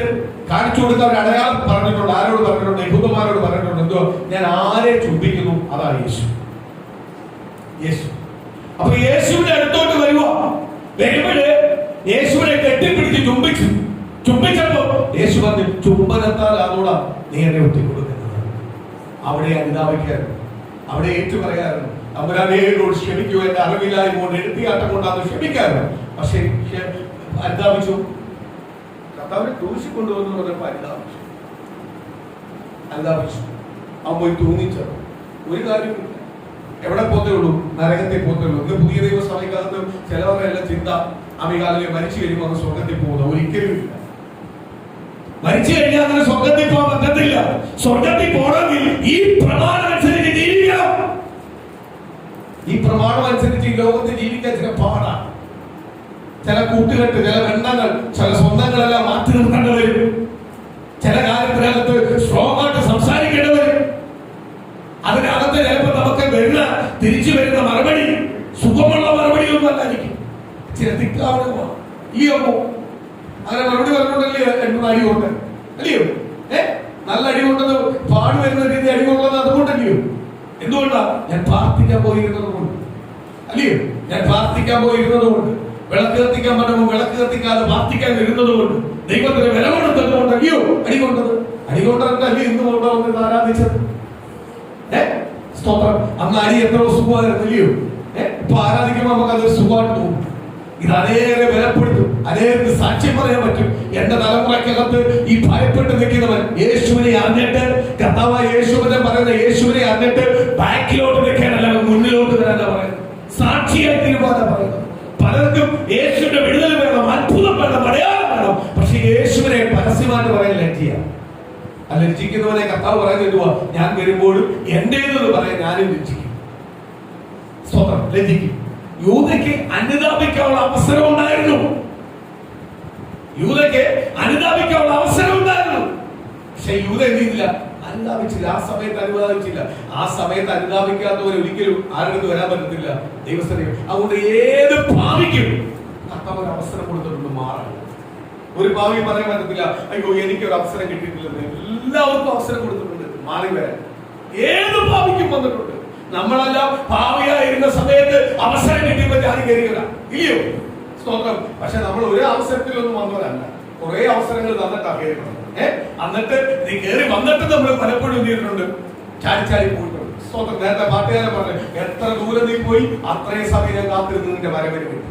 കാണിച്ചു കൊടുത്ത ഒരു അടയാളം പറഞ്ഞിട്ടുണ്ട്. ആരോട് പറഞ്ഞിട്ടുണ്ട്? യഹൂദന്മാരോട് പറഞ്ഞിട്ടുണ്ട്. എന്തോ? ഞാൻ ആരെ ചുംബിക്കുന്നു അതാ യേശു. അപ്പൊ യേശുവിന്റെ അടുത്തോട്ട് വരുമ്പോഴേ യേശുവിനെ കെട്ടിപ്പിടിച്ച് ചുംബിച്ചപ്പോ യേശു പറഞ്ഞു, ചുംബനത്താൽ അതോടാ നീ എന്നെ ഒറ്റിക്കൊടുക്കുന്നത്. അവിടെ അനുതാപിക്കായിരുന്നു, അവിടെ ഏറ്റു പറയായിരുന്നു. തമ്പുരാനോട് ക്ഷമിക്കൂ, എന്റെ അറിവില്ലായ്മ കൊണ്ട് എടുത്തിയാട്ടം കൊണ്ടാണ് ക്ഷമിക്കായിരുന്നു. പക്ഷെ അനുതാപിച്ചു. കർത്താവിനെ ക്രൂശിൽ കൊണ്ടുവന്നു പറഞ്ഞപ്പോ അനുതാപിച്ചു. അനുതാപിച്ചു. അവൻ പോയി തൂങ്ങിച്ചത്. ഒരു കാര്യമില്ല. എവിടെ പോത്തേ ഉള്ളൂ? നരകത്തെ പോത്തേ ഉള്ളൂ. ഇന്ന് പുതിയ ദൈവസഭയ്ക്കകത്ത് ചിലവരുടെ എല്ലാം ചിന്ത അമികാലിൽ മരിച്ചു കഴിയുമ്പോൾ അങ്ങ് സ്വർഗത്തിൽ പോകുന്നത്. ഒരിക്കലും ഇല്ല. മരിച്ചു കഴിഞ്ഞാൽ അങ്ങനെ സ്വർഗത്തിൽ പോകാൻ പറ്റത്തില്ല. സ്വർഗത്തിൽ പോകണമെങ്കിൽ ഈ പ്രമാണം അനുസരിച്ച് ജീവിക്കണം. ഈ പ്രമാണം അനുസരിച്ച് ഈ ലോകത്ത് ജീവിക്കാൻ ചില പാടാണ്. ചില കൂട്ടുകെട്ട്, ചില ബന്ധങ്ങൾ, ചില സ്വന്തങ്ങളെല്ലാം മാറ്റി നിർത്തേണ്ടി വരും. ചില കാര്യത്തിനകത്ത് സ്ട്രോങ് ആയിട്ട് സംസാരിക്കേണ്ടി വരും. അതിനകത്ത് ചിലപ്പോൾ നമുക്ക് തിരിച്ചു വരുന്ന മറുപടി സുഖമുള്ള മറുപടി ഒന്നും അല്ലായിരിക്കും. ചില തിക്കാവുക ഇല്ലയോ? അങ്ങനെ മറുപടി പറഞ്ഞുകൊണ്ടല്ലേ എണ്ണ അടി കൊണ്ട് അല്ലയോ? നല്ല അടി കൊണ്ടത് പാട് വരുന്ന രീതി അടി കൊണ്ടത് അതുകൊണ്ടല്ലയോ? എന്തുകൊണ്ടാ? ഞാൻ പ്രാർത്ഥിക്കാൻ പോയിരുന്നത് കൊണ്ട് അല്ലയോ? ഞാൻ പ്രാർത്ഥിക്കാൻ പോയിരുന്നത് കൊണ്ട്, വിളക്ക് കത്തിക്കാൻ പറ്റുമ്പോൾ വിളക്ക് കത്തിക്കാതെ പ്രാർത്ഥിക്കാൻ വരുന്നത് കൊണ്ട്, ദൈവത്തിന് വില കൊടുത്തതുകൊണ്ട് അല്ലയോ അടി കൊണ്ടത്? അടി കൊണ്ടല്ലേ ഇന്ന് കൊണ്ടുവന്ന് ആരാധിച്ചത്? സ്തോത്രം. അന്ന് അടി എത്ര സുഖമായിരുന്നില്ലയോ? ഇപ്പൊ ആരാധിക്കുമ്പോൾ നമുക്ക് അത് സുഖമായിട്ട് തോന്നും. ഇത് അനേകരെ ബലപ്പെടുത്തും, അനേകർക്ക് സാക്ഷ്യം പറയാൻ പറ്റും. എന്റെ തലമുറയ്ക്കകത്ത് ഈ ഭയപ്പെട്ട് നിൽക്കുന്നവൻ യേശുവിനെ അറിഞ്ഞിട്ട്, കർത്താവായ യേശുവിനെ പറയുന്ന യേശുവിനെ അറിഞ്ഞിട്ട് ബാക്കിലോട്ട് നിൽക്കാനല്ല, മുന്നിലോട്ട് വരാനല്ല പറയുന്നത്. സാക്ഷിയായി തീരുമാനം പറയുന്നത്. പലർക്കും യേശുവിന്റെ വിടുതൽ വേണം, അത്ഭുതം വേണം, അടയാളം വേണം. പക്ഷെ യേശുവിനെ പരസ്യമായിട്ട് പറയാൻ ലജ്ജയാണ്. ആ ലജ്ജിക്കുന്നവനെ കർത്താവ് പറയുന്നത് എന്തുവാ? ഞാൻ വരുമ്പോഴും എന്റേതെന്ന് പറയാൻ ഞാനും ലജ്ജിക്കും. സ്വന്തം ലജ്ജിക്കും. യൂദയ്ക്ക് അനുതാപിക്കാനുള്ള അവസരം ഉണ്ടായിരുന്നു. യൂദയ്ക്ക് അനുതാപിക്കാനുള്ള അവസരം ഉണ്ടായിരുന്നു. പക്ഷെ യൂദ എന്ത് ചെയ്തില്ല? അനുതാപിച്ചില്ല. ആ സമയത്ത് അനുതാപിച്ചില്ല. ആ സമയത്ത് അനുതാപിക്കാത്തവർ ഒരിക്കലും ആരുടെ വരാൻ പറ്റത്തില്ല ദൈവസ്ഥലം. അതുകൊണ്ട് ഏത് ഭാവിക്കും കർത്താവ് ഒരു അവസരം കൊടുത്തിട്ടുണ്ട് മാറാൻ. ഒരു ഭാവി പറയാൻ പറ്റത്തില്ല അയ്യോ എനിക്കൊരു അവസരം കിട്ടിയിട്ടില്ലെന്ന്. എല്ലാവർക്കും അവസരം കൊടുത്തിട്ടുണ്ട് മാറി വരാൻ. ഏത് ഭാവിക്കും വന്നിട്ടുണ്ട്. നമ്മളെല്ലാം ഭാവിയായിരുന്ന സമയത്ത് അവസരം കിട്ടിയപ്പോൾ ഞാൻ കയറിയവരാ ഇല്ലയോ? സ്തോത്രം. പക്ഷെ നമ്മൾ ഒരു അവസരത്തിലൊന്നും വന്നവരല്ല, കുറെ അവസരങ്ങൾ തന്നിട്ടാ കയറിയത്. എന്നിട്ട് നീ കയറി വന്നിട്ട് നമ്മൾ പലപ്പോഴും ചെയ്തിട്ടുണ്ട്, ചാടി പോയിട്ടുണ്ട്. സ്തോത്രം. നേരത്തെ പാട്ടുകാരൻ പറഞ്ഞു, എത്ര ദൂരം നീ പോയി അത്രയും സമയം കാത്തിരുന്നതിന്റെ വരവിന് വേണ്ടി.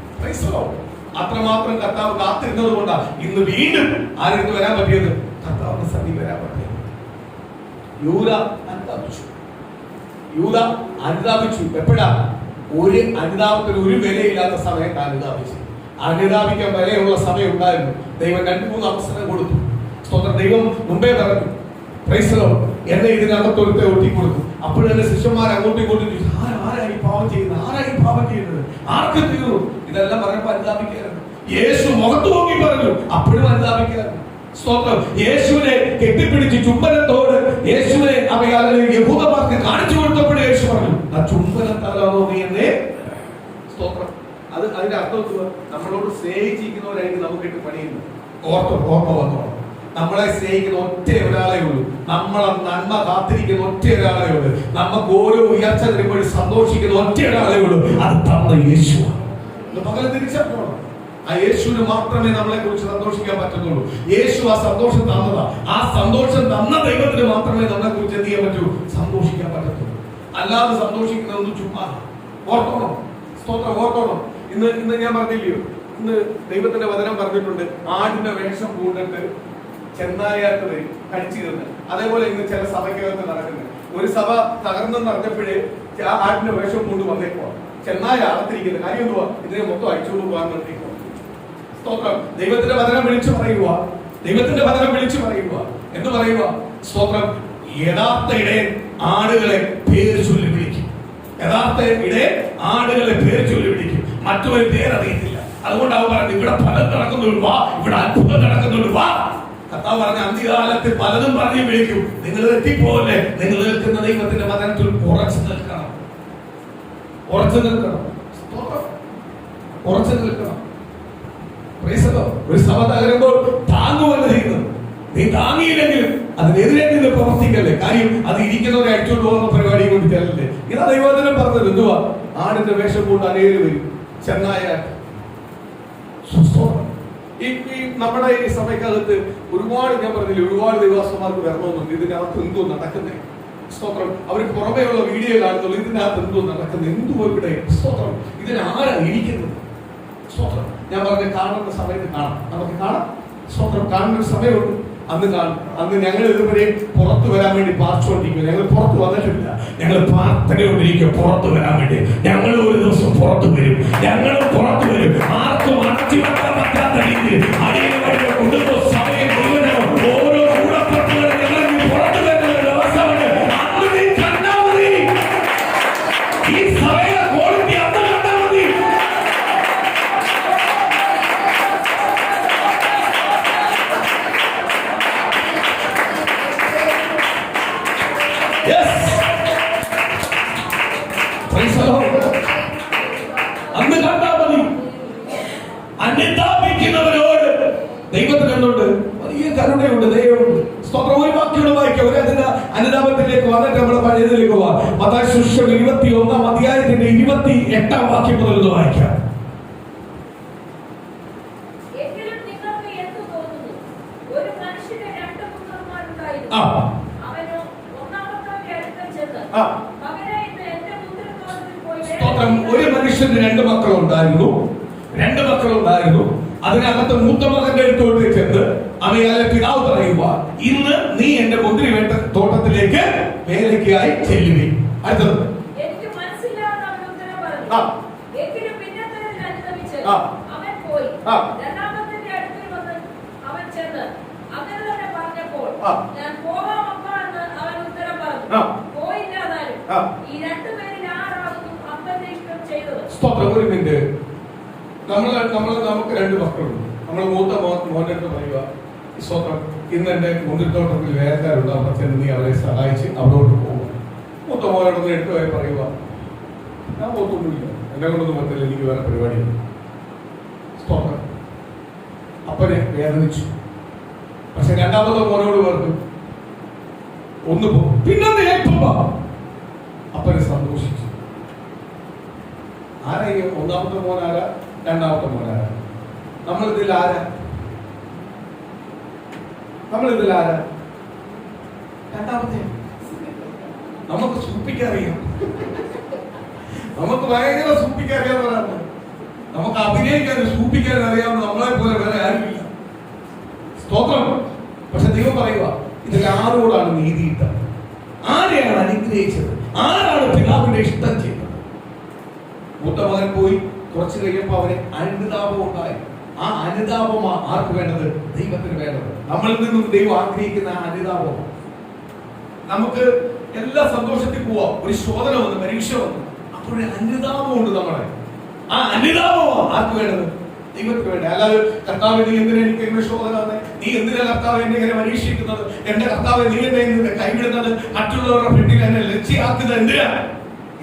അത്രമാത്രം കർത്താവ് കാത്തിരുന്നത് കൊണ്ടാ ഇന്ന് വീണ്ടും ആരെടുത്ത് വരാൻ പറ്റിയത്? കർത്താവിന്റെ സന്നിധി വരാൻ പറ്റിയത്. യൂദ അനുതാപിച്ചു. എപ്പോഴാ? ഒരു അനുതാപത്തിന് ഒരു വിലയില്ലാത്ത സമയത്ത് അനുതാപിച്ചു. അനുതാപിക്കാൻ വിലയുള്ള സമയം ഉണ്ടായിരുന്നു. ദൈവം 2-3 അവസരം കൊടുത്തു. സ്വന്തം ദൈവം മുമ്പേ പറഞ്ഞു, എന്നെ ഇതിനകത്തൊരുത്തെ ഒട്ടിക്കൊടുത്തു. അപ്പോഴെന്നെ ശിഷ്യന്മാർ അങ്ങോട്ടും ഇങ്ങോട്ടും ചോദിച്ചു, ആരായി പാപം ചെയ്യുന്നത്? ആരായി പാപം ചെയ്യുന്നത്? ആർക്ക് തീർന്നു? ഇതെല്ലാം പറഞ്ഞപ്പോ അനുതാപിക്കായിരുന്നു. യേശു മുഖത്ത് നോക്കി പറഞ്ഞു, അപ്പോഴും അനുതാപിക്കായിരുന്നു. സ്തോത്രം. യേശുവിനെ കെട്ടിപ്പിടിച്ച് ചുംബനത്തോട് യേശുവിനെ യഹൂദന്മാർക്ക് കാണിച്ചു കൊടുത്തപ്പോഴും യേശു പറഞ്ഞു, ആ ചുംബനത്താലാണോ നീ എന്നെ? സ്തോത്രം. അതിന്റെ അർത്ഥം നമ്മളോട് സ്നേഹിച്ചിരിക്കുന്നവരായിരിക്കും നമുക്ക് ഇട്ട് പണിയുന്നത്. ഓർമ്മ വന്നോളാം. നമ്മളെ സ്നേഹിക്കുന്ന ഒറ്റ ഒരാളെ ഉള്ളൂ. നമ്മളെ നന്മ കാത്തിരിക്കുന്ന ഒറ്റ ഒരാളെ ഉള്ളൂ. നമുക്ക് ഓരോ ഉയർച്ച വരുമ്പോഴും സന്തോഷിക്കുന്ന ഒറ്റ ഒരാളെ ഉള്ളൂ. അത് തന്ന യേശുവാണ്. പകരം തിരിച്ചറിയണം, ആ യേശുവിന് മാത്രമേ നമ്മളെ കുറിച്ച് സന്തോഷിക്കാൻ പറ്റുന്നുള്ളൂ. യേശു ആ സന്തോഷം തന്നതാ. ആ സന്തോഷം തന്ന ദൈവത്തിന് മാത്രമേ നമ്മളെ കുറിച്ച് എന്ത് ചെയ്യാൻ പറ്റൂ? സന്തോഷിക്കാൻ പറ്റത്തുള്ളൂ. അല്ലാതെ സന്തോഷിക്കുന്നതൊന്നും ചുമ്മാ. ഓർത്തോണം. സ്തോത്രം. ഓർത്തോണം. ഇന്ന് ഞാൻ പറഞ്ഞില്ലയോ, ഇന്ന് ദൈവത്തിന്റെ വചനം പറഞ്ഞിട്ടുണ്ട്, ആടിന്റെ വേഷം പൂണ്ടിട്ട് ചെന്നായായിട്ട് വരും കഴിച്ചു തീർന്ന്. അതേപോലെ ഇന്ന് ചില സഭയ്ക്കകത്ത് നടക്കുന്നത്, ഒരു സഭ തകർന്നെന്ന് അറിഞ്ഞപ്പോഴേ ആടിന്റെ വേഷം പൂണ്ട് വന്നേക്കോ. ചെന്നായ അകത്തിരിക്കുന്ന കാര്യം എന്തുവാ? ഇതിനെ മൊത്തം അഴിച്ചുകൊണ്ട് പോകാൻ വേണ്ടിക്കോ. സ്തോത്രം. ദൈവത്തിന്റെ വചനം വിളിച്ചു പറയുക. ദൈവത്തിന്റെ വചനം വിളിച്ചു പറയുക. എന്ന് പറയുക, സ്തോത്രം. യഥാർത്ഥ ഇടയൻ ആടുകളെ പേര് ചൊല്ലി വിളിക്കും. യഥാർത്ഥ ഇടയൻ ആടുകളെ പേര് ചൊല്ലി വിളിക്കും. മറ്റൊരു പേരറിയത്തില്ല. അതുകൊണ്ട് അവ പറഞ്ഞു, ഇവിടെ ഫലം നടക്കുന്നുള്ളൂ വാ, ഇവിടെ അത്ഭുതം നടക്കുന്നുള്ളൂ വാ. കർത്താവ് പറഞ്ഞ അന്ത്യകാലത്ത് പലതും പറഞ്ഞു വിളിക്കും. നിങ്ങൾ എത്തിപ്പോലെ. നിങ്ങൾ നിൽക്കുന്ന ദൈവത്തിന്റെ വചനത്തിൽ ഉറച്ചു നിൽക്കണം. ഉറച്ചു നിൽക്കണം. ഉറച്ചു നിൽക്കണം. ഒരു സഭ തകരുമ്പോൾ താങ്ങുവല്ല ചെയ്യുന്നത്. നീ താങ്ങിയില്ലെങ്കിലും അതിനെതിരെ നിന്ന് പ്രവർത്തിക്കല്ലേ. കാര്യം അത് ഇരിക്കുന്നവരെ അടിച്ചോണ്ട് പോകുന്ന പരിപാടി കൊണ്ട് ചെല്ലല്ലേ. ഇതാ ദൈവവചനം പറഞ്ഞത്. എന്തുവാ? ആടിന്റെ വേഷം കൊണ്ട് അനേകം വരും ചെന്നായ. ഈ നമ്മുടെ ഈ സഭയ്ക്കകത്ത് ഒരുപാട്, ഞാൻ പറഞ്ഞില്ല, ഒരുപാട് ദൈവദാസന്മാർക്ക് വരണമെന്നുണ്ട്. ഇതിനകത്ത് എന്തോ നടക്കുന്നേ. സ്തോത്രം. അവർ പുറമേയുള്ള വീഡിയോ കാണുന്നുള്ളൂ. ഇതിനകത്ത് എന്തോ നടക്കുന്നത്. എന്തോ ഇവിടെ. സ്തോത്രം. ഇതിനാരാ ഇരിക്കുന്നത്? സ്തോത്രം. ഞാൻ പറഞ്ഞ കാണുന്ന സമയത്ത് കാണാം. നമുക്ക് കാണാം. സ്തോത്രം. കാണുന്ന ഒരു സമയമുണ്ട്. അന്ന് ഞങ്ങൾ ഇതുവരെ പുറത്തു വരാൻ വേണ്ടി പാർച്ചുകൊണ്ടിരിക്കും. ഞങ്ങൾ പുറത്തു വന്നിട്ടില്ല. ഞങ്ങൾ പ്രാർത്ഥനയോടിരിക്കും പുറത്തു വരാൻ വേണ്ടി. ഞങ്ങൾ ഒരു ദിവസം പുറത്തു വരും. ഞങ്ങൾ പുറത്തു വരും. ആർക്കും അടച്ചു വെക്കാൻ പറ്റാത്ത രീതിയിൽ അടിയങ്ങളുടെ കുടുംബ സമയം മുഴുവനും ഓരോ കൂടപ്പുറത്തുകളും ഞങ്ങൾ പുറത്തു വരുന്ന ഒരു ദിവസമുണ്ട്. അന്ന് നീ കണ്ടാൽ മതി. ഈ സഭയുടെ ക്വാളിറ്റി അന്ന് കണ്ടാൽ മതി. അന്ന് കണ്ടാൽ മതി. അനുതാപിക്കുന്നവരോട് ദൈവത്തിന് എന്തുണ്ട്? വലിയ കരുണയുണ്ട്, ദൈവമുണ്ട്. സ്തോത്രം. ഒരു വാക്യോട് വായിക്കാം. ഒരു അനുതാപത്തിലേക്ക് വന്നിട്ട് നമ്മുടെ പഴയതിലേക്ക് പോവാം. മത്തായി സുവിശേഷം 21-ാം അധ്യായത്തിന്റെ 28-ാം വാക്യം മുതൽ ഒന്ന് വായിക്കാം. ഒരു മനുഷ്യന് 2 മക്കളുണ്ടായിരുന്നു. 2 മക്കളുണ്ടായിരുന്നു. അതിനകത്ത് മൂത്ത മകന്റെ അടുത്തോട്ട് ചെന്ന് അവയാലെ പിതാവ് പറയുക, ഇന്ന് നീ എന്റെ മുന്തിരി തോട്ടത്തിലേക്ക് വേലയ്ക്കായി ചെല്ലുവി. അടുത്തത് സ്തോത്രം. ഒരു മിനിറ്റ്. നമുക്ക് 2 മക്കളുണ്ട്. നമ്മൾ മൂത്ത മോന്റെ അടുത്ത് പറയുക, സ്തോത്രം, ഇന്ന് എന്റെ മുന്തിരിത്തോട്ടത്തിൽ വേലക്കാരുണ്ട്, അവിടെ ചെന്ന് നീ അവരെ സഹായിച്ച് അവരോട് പോകുക. മൂത്ത മോനോടൊന്ന് എടുത്തു പോയി പറയുക, ഞാൻ പോത്തൊന്നുമില്ല, എന്നെ കൊണ്ടൊന്നും പറ്റില്ല, എനിക്ക് വേറെ പരിപാടിയില്ല. സ്തോത്രം. അപ്പനെ വേദനിച്ചു. പക്ഷെ രണ്ടാമത്തെ മോനോട് പറഞ്ഞു, ഒന്ന് പോ, പിന്നെ അപ്പനെ സന്തോഷിച്ചു. ആരാ? ഒന്നാമത്തെ മോനാരാ? രണ്ടാമത്തെ മോനാരാ? നമ്മളിതിൽ ആരാ? രണ്ടാമത്തെ. നമുക്ക് സൂപ്പിക്കറിയാം. നമുക്ക് ഭയങ്കര സൂപ്പിക്കറിയാവുന്നവരാണ്. നമുക്ക് അഭിനയിക്കാൻ സൂപ്പിക്കാൻ അറിയാവുന്ന നമ്മളെ പോലെ വേറെ ആരുമില്ല. സ്തോത്രം. പക്ഷെ ദൈവം പറയുക, ഇതിൽ ആരോടാണ് നീതിയിട്ടത്? ആരെയാണ് അനുഗ്രഹിച്ചത്? ആരാണ് പിതാവിന്റെ ഇഷ്ടം ചെയ്തത്? മൂത്ത മകൻ പോയി. കുറച്ച് കഴിയുമ്പോൾ അവന് അനുതാപം ഉണ്ടായി. ആ അനുതാപം ആർക്ക് വേണ്ടത്? ദൈവത്തിന് വേണ്ടത്. നമ്മളിൽ നിന്നും ദൈവം ആഗ്രഹിക്കുന്ന ആ അനുതാപമാണ്. നമുക്ക് എല്ലാ സന്തോഷത്തിൽ പോവാം. ഒരു ശോധന വന്ന്, പരീക്ഷ വന്നു, അപ്പോഴൊരു അനുതാപമുണ്ട് നമ്മളെ. ആ അനുതാപമാണ് ആർക്ക് വേണ്ടത്? ദൈവത്തിന് വേണ്ട. അല്ലാതെ കർത്താവ് നീ എന്തിനാ എനിക്ക് എങ്ങനെ ശോധന വന്നേ? നീ എന്തിനാ കർത്താവ് എന്നെ ഇങ്ങനെ പരീക്ഷിക്കുന്നത്? എന്റെ കർത്താവ് നീ എന്നെ കൈവിടുന്നത്, മറ്റുള്ളവരുടെ ഫ്രണ്ടിൽ എന്നെ ലക്ഷ്യമാക്കുന്നത് എന്തിനാ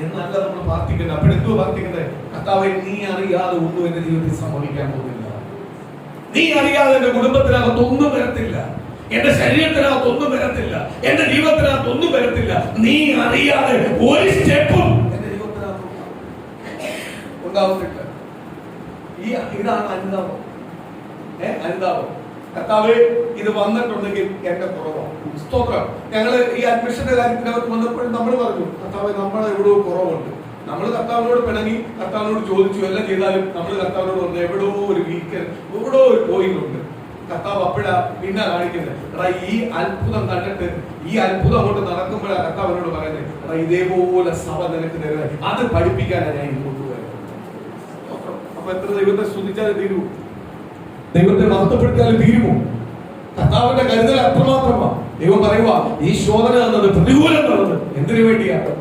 എന്നല്ല നമ്മൾ പ്രാർത്ഥിക്കുന്നത്. അപ്പോഴെന്തോ പ്രാർത്ഥിക്കുന്നത്? കർത്താവെ, നീ അറിയാതെ ഒന്നും എന്റെ ജീവിതത്തിൽ സംഭവിക്കാൻ പോകുന്നില്ല. നീ അറിയാതെ എന്റെ കുടുംബത്തിനകത്ത് ഒന്നും വരത്തില്ല, എന്റെ ശരീരത്തിനകത്ത് ഒന്നും വരത്തില്ല, എന്റെ ജീവിതത്തിനകത്ത് ഒന്നും വരത്തില്ല. നീ അറിയാതെ ഒരു സ്റ്റെപ്പും എന്റെ ജീവിതത്തിനകത്ത് ഉണ്ടാവത്തില്ല. ഇതാണ് അനുതാപം. അനുതാപം. കർത്താവേ, ഇത് വന്നിട്ടുണ്ടെങ്കിൽ എന്റെ കുറവാണ്. സ്തോത്രം. ഞങ്ങള് ഈ അഡ്മിഷന്റെ കാര്യത്തിനകത്ത് വന്നപ്പോഴും നമ്മൾ പറഞ്ഞു, കർത്താവേ, നമ്മളെ എവിടെയോ കുറവുണ്ട്. നമ്മൾ കർത്താവിനോട് പിണങ്ങി, കർത്താവിനോട് ചോദിച്ചു, എല്ലാം ചെയ്താലും നമ്മൾ കർത്താവിനോട് പറഞ്ഞു എവിടെയോ ഒരു വീക്കൽ, എവിടെയോ ഒരു പോയിന്റ് ഉണ്ട്. കർത്താവ് അപ്പോഴാ പിന്നെ കാണിക്കുന്നത്, ഈ അത്ഭുതം കണ്ടിട്ട്, ഈ അത്ഭുതം അങ്ങോട്ട് നടക്കുമ്പോഴാ കർത്താവിനോട് പറയുന്നത്, ഇതേപോലെ സഭ നിനക്ക് തരുന്നത്, അത് പഠിപ്പിക്കാനാണ് ഞാൻ ഇങ്ങോട്ട് വരുന്നത്. അപ്പൊ എത്ര ദൈവത്തെ സ്തുതിച്ചാലും തീരുമോ? ദൈവത്തെ മഹത്വപ്പെടുത്തിയാലും തീരുമോ? കർത്താവിന്റെ കരുതൽ അത്രമാത്രമാണ്. ദൈവം പറയുക, ഈ ശോധന എന്നത്, പ്രതികൂലം എന്നത് എന്തിനു വേണ്ടിയാണ്?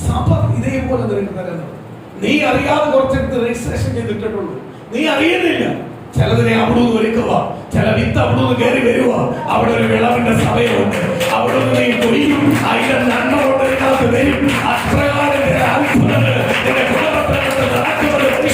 സഭ ഇതേപോലെ നിനക്ക് തരുന്നത്. നീ അറിയാതെ കുറച്ചെടുത്ത് രജിസ്ട്രേഷൻ ചെയ്തിട്ടുള്ളൂ, നീ അറിയുന്നില്ല. ചിലതിനെ അവിടുന്ന് ഒരുക്കുക, ചില വിത്ത് അവിടുന്ന് കയറി വരിക. അവിടെ ഒരു വിളവിന്റെ സമയമുണ്ട്. അവിടുന്ന് നീ കൊയ്യും, അതിന്റെ നന്മ കൊണ്ട് ഇതിനകത്ത് വരും. അപ്രകാരം അത്ഭുതങ്ങൾ നിന്റെ കുടുംബത്തിനകത്ത് നടക്കുന്നത്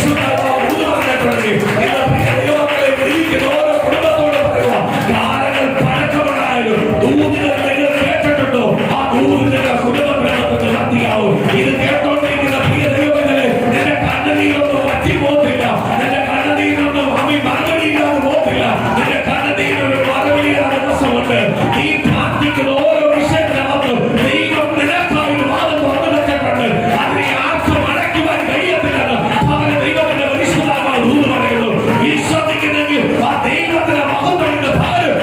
ഓരോ കുടുംബത്തോട് പറയുക. കാലങ്ങൾ പഴക്കമുണ്ടായാലും ദൂതുകൾ നിങ്ങൾ കേട്ടിട്ടുണ്ടോ? ആ ദൂതുകളുടെ കുടുംബത്തിനകത്ത് നടത്തിയാവും. ഇത് കേട്ടോണ്ടിരിക്കുന്ന പ്രിയ ദൈവങ്ങളെ, നിന്റെ കണ്ണുനീരൊന്നും വറ്റി പോകത്തില്ല, നിന്റെ കണ്ണുനീരൊന്നും മറുപടിയില്ലാതെ പോകത്തില്ല. നിന്റെ കണ്ണുനീരൊരു മറുപടിയാണ് ദിവസമുണ്ട്. നീ പ്രാർത്ഥിക്കുന്ന ഓരോ വിഷയത്തിനകത്ത് ദൈവം നിനക്കായി വാദം തുറന്നു വെച്ചിട്ടുണ്ട്. അതിനെ ആർക്കും അടയ്ക്കുവാൻ കഴിയത്തില്ലെന്ന് അവന് ദൈവത്തിന്റെ പരിശുദ്ധാത്മാവ് ദൂത് പറയുന്നു. വിശ്വസിക്കുന്നെങ്കിൽ ആ ദൈവത്തിന്റെ മഹത്വത്തിന്റെ ഭാരം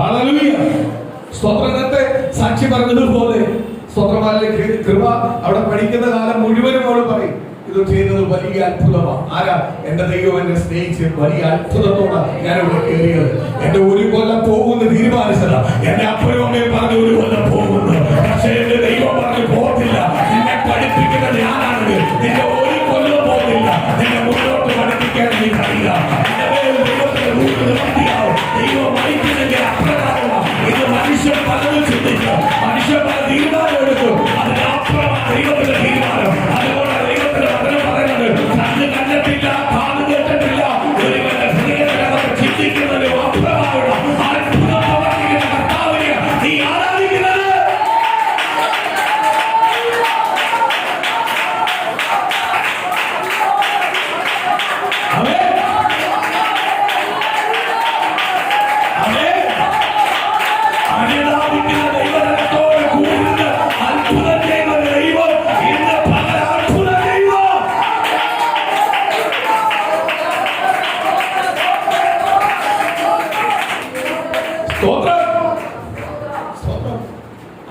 ഹല്ലേലൂയ. സ്തോത്രത്തെ സാക്ഷി പറഞ്ഞതുപോലെ സ്തോത്രമാലിലേക്ക് കൃപ അവിടെ പഠിക്കുന്ന കാലം മുഴുവനും അവൾ പറയും, ഇത് ചെയ്യുന്നത് വലിയ അത്ഭുതമാണ്. ആരാ? എന്റെ ദൈവം എന്നെ സ്നേഹിച്ച് വലിയ അത്ഭുതത്തോടെ ഞാൻ ഇവിടെ കയറിയത്. എന്റെ ഒരു കൊല്ലം പോകുന്ന തീരുമാനിച്ചതാ. എന്റെ അപ്പനും അമ്മയും പറഞ്ഞു ഒരു കൊല്ലം പോകുന്നു, പക്ഷെ എന്റെ ദൈവം പറഞ്ഞു പോകത്തില്ല. നിന്നെ പഠിപ്പിക്കുന്ന ഞാനാണ്. നിന്റെ ഒരു കൊല്ലം പോകുന്നില്ല, നിന്നെ മുന്നോട്ട് പഠിപ്പിക്കാൻ നീ കഴിയില്ല. ദൈവം മരിക്കുന്നെങ്കിൽ അപ്രകാരമാണ്. ഇത് മനുഷ്യൻ പലതും ചിന്തിക്കും, മനുഷ്യൻ പല തീരുമാനം എടുക്കും. അതിനപ്പുറമാണ് ദൈവത്തിന്റെ തീരുമാനം. അതുകൊണ്ട് ദൈവത്തിന്റെ വചനം പറയുന്നത്, കണ്ണ് കണ്ടിട്ടില്ല, കാത് കേട്ടിട്ടില്ല, ഒരുവന്റെ ഹൃദയത്തിനകത്ത് ചിന്തിക്കുന്നതിന് അപ്പുറമായുള്ള അത്ഭുതം പ്രവർത്തിക്കുന്ന കർത്താവിനെ നീ ആരാധിക്കുന്നത്.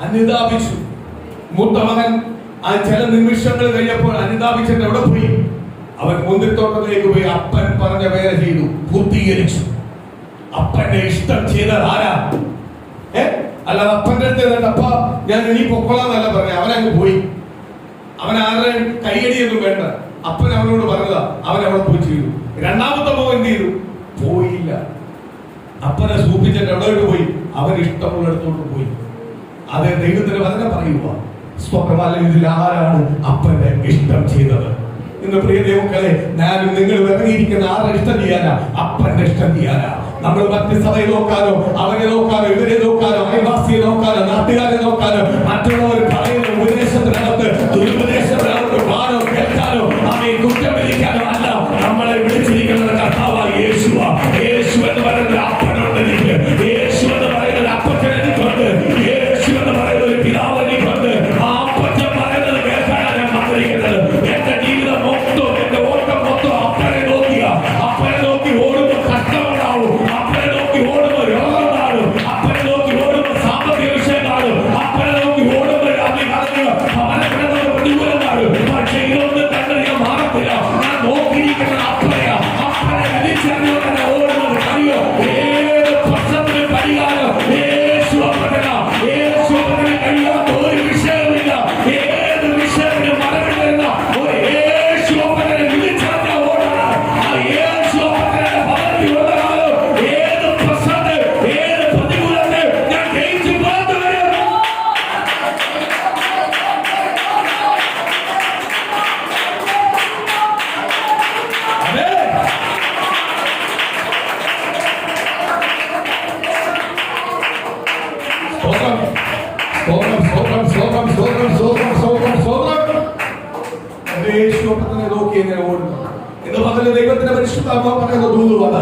അനുതാപിച്ചു. മൂത്ത മകൻ ആ ചില നിമിഷങ്ങൾ കഴിഞ്ഞപ്പോൾ അനുതാപിച്ചിട്ട് എവിടെ പോയി? അവൻ മുന്തിരിത്തോട്ടത്തിലേക്ക് പോയി. അപ്പൻ പറഞ്ഞ വേല ചെയ്തു, പൂർത്തീകരിച്ചു. അപ്പന്റെ ഇഷ്ടം ചെയ്തത് ആരാ? അല്ലാതെ അപ്പന്റെ അടുത്ത് അപ്പ ഞാൻ ഇനി പൊക്കോളാന്നല്ല പറഞ്ഞ. അവനങ്ങ് പോയി. അവൻ ആരുടെ കൈയടിയൊന്നും വേണ്ട. അപ്പൻ അവനോട് പറഞ്ഞതാ. അവൻ അവിടെ പോയി ചെയ്തു. രണ്ടാമത്തെ മോൻ എന്ത് ചെയ്തു? പോയില്ല. അപ്പനെ സൂപ്പിച്ചിട്ട് എവിടെ പോയി? അവൻ ഇഷ്ടമുള്ളിടത്തോട്ട് പോയി. അതെ, ദൈവത്തിന്റെ വചനം പറയുക. സ്തോത്രമാല ഇതിൽ ആരാണ് അപ്പന്റെ ഇഷ്ടം ചെയ്തത്? ഇന്ന് പ്രിയ ദൈവമക്കളെ, ഞാനും നിങ്ങൾ ഇറങ്ങിയിരിക്കുന്ന ആരുടെ ഇഷ്ടം ചെയ്യാനാ? അപ്പന്റെ ഇഷ്ടം ചെയ്യാനാ. നമ്മൾ മറ്റ് സഭയെ നോക്കാനോ, അവരെ നോക്കാനോ, ഇവരെ നോക്കാനോ, അയൽവാസിയെ നോക്കാനോ, നാട്ടുകാരെ നോക്കാനോ, മറ്റുള്ളവർ പറയുന്ന ഉപദേശത്തിനകത്ത് ദുരുപദേശത്തിനകത്ത് കാണോ കേൾക്കാനോ അവയെ കുറ്റം വിധിക്കാനോ അല്ല. നമ്മളെ വിളിച്ചിരിക്കുന്നത് കർത്താവായ യേശുവ. യേശു എന്ന് പറയുന്ന അപ്പനുണ്ട് എനിക്ക്. യേശു എന്ന് പറയുന്ന അപ്പച്ചൻ എനിക്കുണ്ട്. യേശു എന്ന് പറയുന്ന ഒരു പിതാവ് എനിക്കുണ്ട്. ആ അപ്പച്ചൻ പറയുന്നത് കേൾക്കാനാണ് ഞാൻ വന്നിരിക്കുന്നത്. എന്റെ ജീവിതം മൊത്തം, എന്റെ ഓട്ടം മൊത്തം അപ്പനെ നോക്കിയ. അപ്പനെ നോക്കി ഓടുമ്പോൾ കഷ്ടമുണ്ടാവും. അപ്പനെ നോക്കി ഓടുമ്പോൾ രോഗം കാണും. അപ്പനെ നോക്കി ഓടുമ്പോൾ സാമ്പത്തിക വിഷയം കാണും. അപ്പനെ നോക്കി ഓടുമ്പോൾ പ്രതികൂലം കാണും. പക്ഷെ ഇതൊന്നും കണ്ട് ഞാൻ മാറത്തില്ല. ഞാൻ നോക്കിയിരിക്കുന്ന അപ്പനെയാ. അപ്പനെ വിളിച്ചറിഞ്ഞുകൊണ്ട് തന്നെ ഓടുന്നത് കഴിയോ? ഏത് പ്രശ്നത്തിനും പരിഹാരം യേശു അപ്പനാ. യേശു അപ്പനെ കഴിയാത്ത ഒരു വിഷയമില്ല. ഏത് വിഷയത്തിനും മറന്നു വരുന്ന ഒരു യേശു അപ്പനെ വിളിച്ചറിഞ്ഞ ഓടണം. ആ യേശു അപ്പനെ പദ്ധതി ഉള്ള കാലം ഏത് പ്രശ്നത്തെ, ഏത് പ്രതികൂലത്തെ ഞാൻ ജയിച്ചു പുറത്തു വരും. ദൈവത്തിന്റെ പരിശുദ്ധാത്മാവ് പറയുന്ന ദൂതുവത,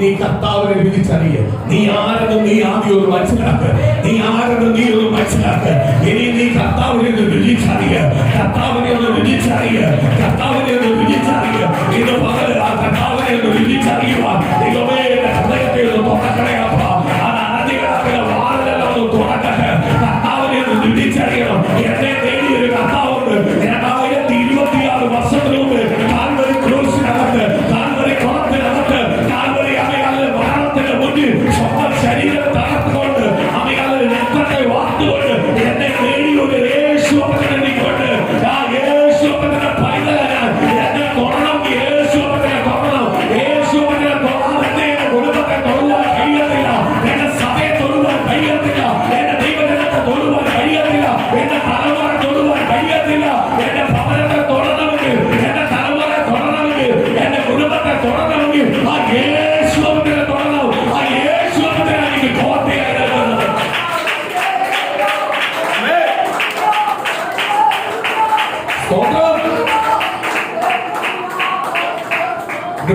നീ കർത്താവിനെ വിളിച്ചറിയ. നീ ആരെന്ന് നീ ആദ്യം ഒന്ന് മനസ്സിലാക്കുക. നീ ആരെന്ന് നീ ഒന്ന് മനസ്സിലാക്കുക. ഇനി നീ കർത്താവിനെ ഒന്ന് വിളിച്ചറിയ. കർത്താവിനെ ഒന്ന് വിളിച്ചറിയ. കർത്താവിനെ ഒന്ന് വിളിച്ചറിയ. ഇത് പകല് ആ കർത്താവിനെ ഒന്ന് വിളിച്ചറിയുക. ദൈവമേ, ഹൃദയത്തെ ഒന്ന് തുറക്കണയപ്പ. അത് അനധികൃത വാതിലെല്ലാം ഒന്ന് തുറക്കട്ടെ. കർത്താവിനെ ഒന്ന് വിളിച്ചറിയണം. എന്നെ തേടി ഒരു കർത്താവുണ്ട്. 2026 വർഷത്തിന് മുമ്പ് കാൽവരി ക്രൂശിനകത്ത്, കാൽവരി കുളത്തിനകത്ത്, കാൽവരി അമ്മയാലെ മരണത്തിന്റെ മുന്നിൽ സ്വന്തം ശരീരം തകർത്തുകൊണ്ട് അമ്മയാലെ രക്തത്തെ വാർത്തുകൊണ്ട് എന്നെ തേടിയൊരു യേശു അപ്പനെനിക്കൊണ്ട്. ആ യേശു അപ്പന്റെ പൈതലാണ്. എന്നെ തൊടണം. യേശു അപ്പനെ തൊടണം. യേശു അപ്പനെ തൊടാൻ എന്നെ കുടുംബത്തെ തൊടുവാൻ കഴിയത്തില്ല. എന്റെ സഭയെ തൊടുവാൻ കഴിയത്തില്ല. എന്റെ ദൈവജനത്തെ തൊടുവാൻ കഴിയത്തില്ല. എന്റെ തലമുറ തൊടുവാൻ കഴിയത്തില്ല. എന്റെ ഭവനത്തെ തൊടണമെങ്കിൽ, എന്റെ തലമുറ തൊടണമെങ്കിൽ, എന്റെ കുടുംബത്തെ തൊടണമെങ്കിൽ ആ യേശു അപ്പനെ തൊടണം. ആ യേശു അപ്പനെ എനിക്ക് കോട്ടയായി നൽകുന്നത്.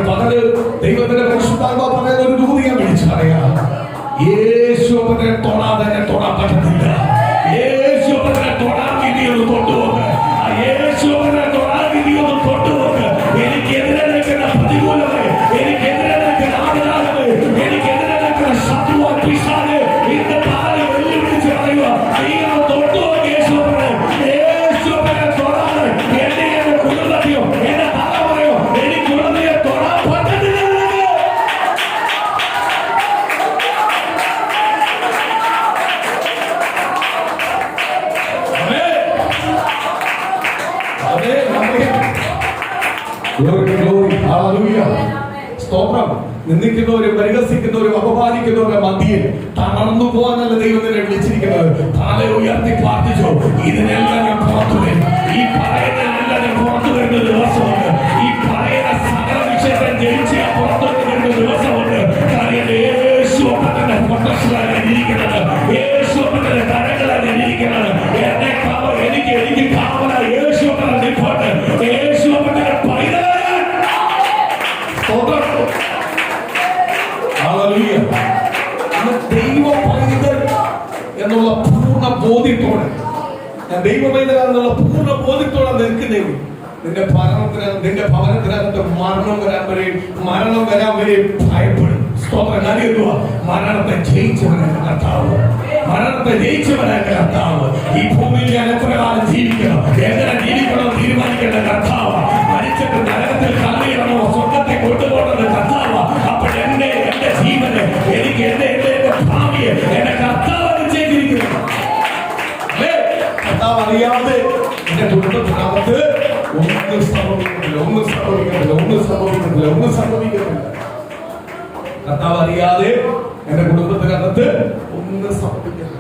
പകല് ദൈവത്തിന്റെ പരിശുദ്ധാത്മാവ് പറയുന്ന ഒരു ദൂതി ഞാൻ വിളിച്ചു പറയാം. യേശു അപ്പനെ തൊടാതെ തന്നെ തൊടാൻ പറ്റത്തില്ല. യേശു അപ്പനെ തൊടാൻ വിധിയൊന്ന് കൊണ്ടുപോകുക. ആ യേശു അപ്പനെ തൊടാൻ വിധിയൊന്ന് കൊണ്ടുപോകുക. എനിക്കെതിരെ നിൽക്കുന്ന പ്രതികൂലമേ, എനിക്കെതിരെ നിൽക്കുന്ന ആദിനാഥമേ, എനിക്കെതിരെ നിൽക്കുന്ന ശത്രുവാൻ പിശാചേ, ഹല്ലേലൂയ. സ്തോത്രം. നിന്ദിക്കുന്നവരും പരിഹസിക്കുന്നവരും അപമാനിക്കുന്നവരുടെ മധ്യയിൽ തളർന്നു പോകാനല്ല ദൈവം നിന്നെ വിളിച്ചിരിക്കുന്നത്. തല ഉയർത്തി പ്രാർത്ഥിച്ചോ, ഇതിനെല്ലാം ഞാൻ പുറത്തു വരും. ഈ പറയുന്നതെല്ലാം ഞാൻ പുറത്തു വരുന്ന ദിവസമുണ്ട്. ഈ പറയുന്ന സകല വിഷയത്തെ ജയിച്ച് ഞാൻ പുറത്തു വരുന്ന ദിവസമുണ്ട്. കാര്യം യേശു അപ്പന്റെ പൊട്ടസിലാണ് ഇരിക്കുന്നത്. യേശു അപ്പന്റെ കരങ്ങളാണ് ഇരിക്കുന്നത്. എന്നെ കാവൽ എനിക്ക് കാവല യേശു അപ്പനെ നിൽപ്പുണ്ട്. യേശു അപ്പന്റെ പൈതലാണ്. സ്തോത്രം. ഹല്ലേലൂയ. ദൈവ പൈതൽ എന്നുള്ള പൂർണ്ണ ബോധ്യത്തോടെ, ഞാൻ ദൈവ പൈതലാണെന്നുള്ള പൂർണ്ണ ബോധ്യത്തോടെ നിൽക്കുന്നേ. നിന്റെ ഭവനത്തിനകത്ത് മരണം വരാൻ വരെ ഭയപ്പെടും. സ്തോത്രം. കാര്യമാ, മരണത്തെ ജയിച്ചവനാണ് കർത്താവ്. മരണത്തെ ജയിച്ചവനാണ് കർത്താവ്. ഈ ഭൂമിയിൽ ഞാൻ എത്ര കാലം ജീവിക്കണം, എങ്ങനെ ജീവിക്കണം തീരുമാനിക്കേണ്ട കർത്താവ്. മരിച്ചിട്ട് നരകത്തിൽ കളയണമോ സ്വർഗത്തെ കൊണ്ടുപോകേണ്ടത് കർത്താവ്. അപ്പോൾ എന്റെ ജീവന് എനിക്ക് എന്റെ ഭാവിയെ എന്റെ കർത്താവ് ചെയ്തിരിക്കുന്നു. കർത്താവ് അറിയാതെ എന്റെ കുടുംബത്തിനകത്ത് ഒന്നും സംഭവിക്കുന്നില്ല. കർത്താവ് അറിയാതെ എന്റെ കുടുംബത്തിനകത്ത് ഒന്നും സംഭവിക്കുന്നില്ല.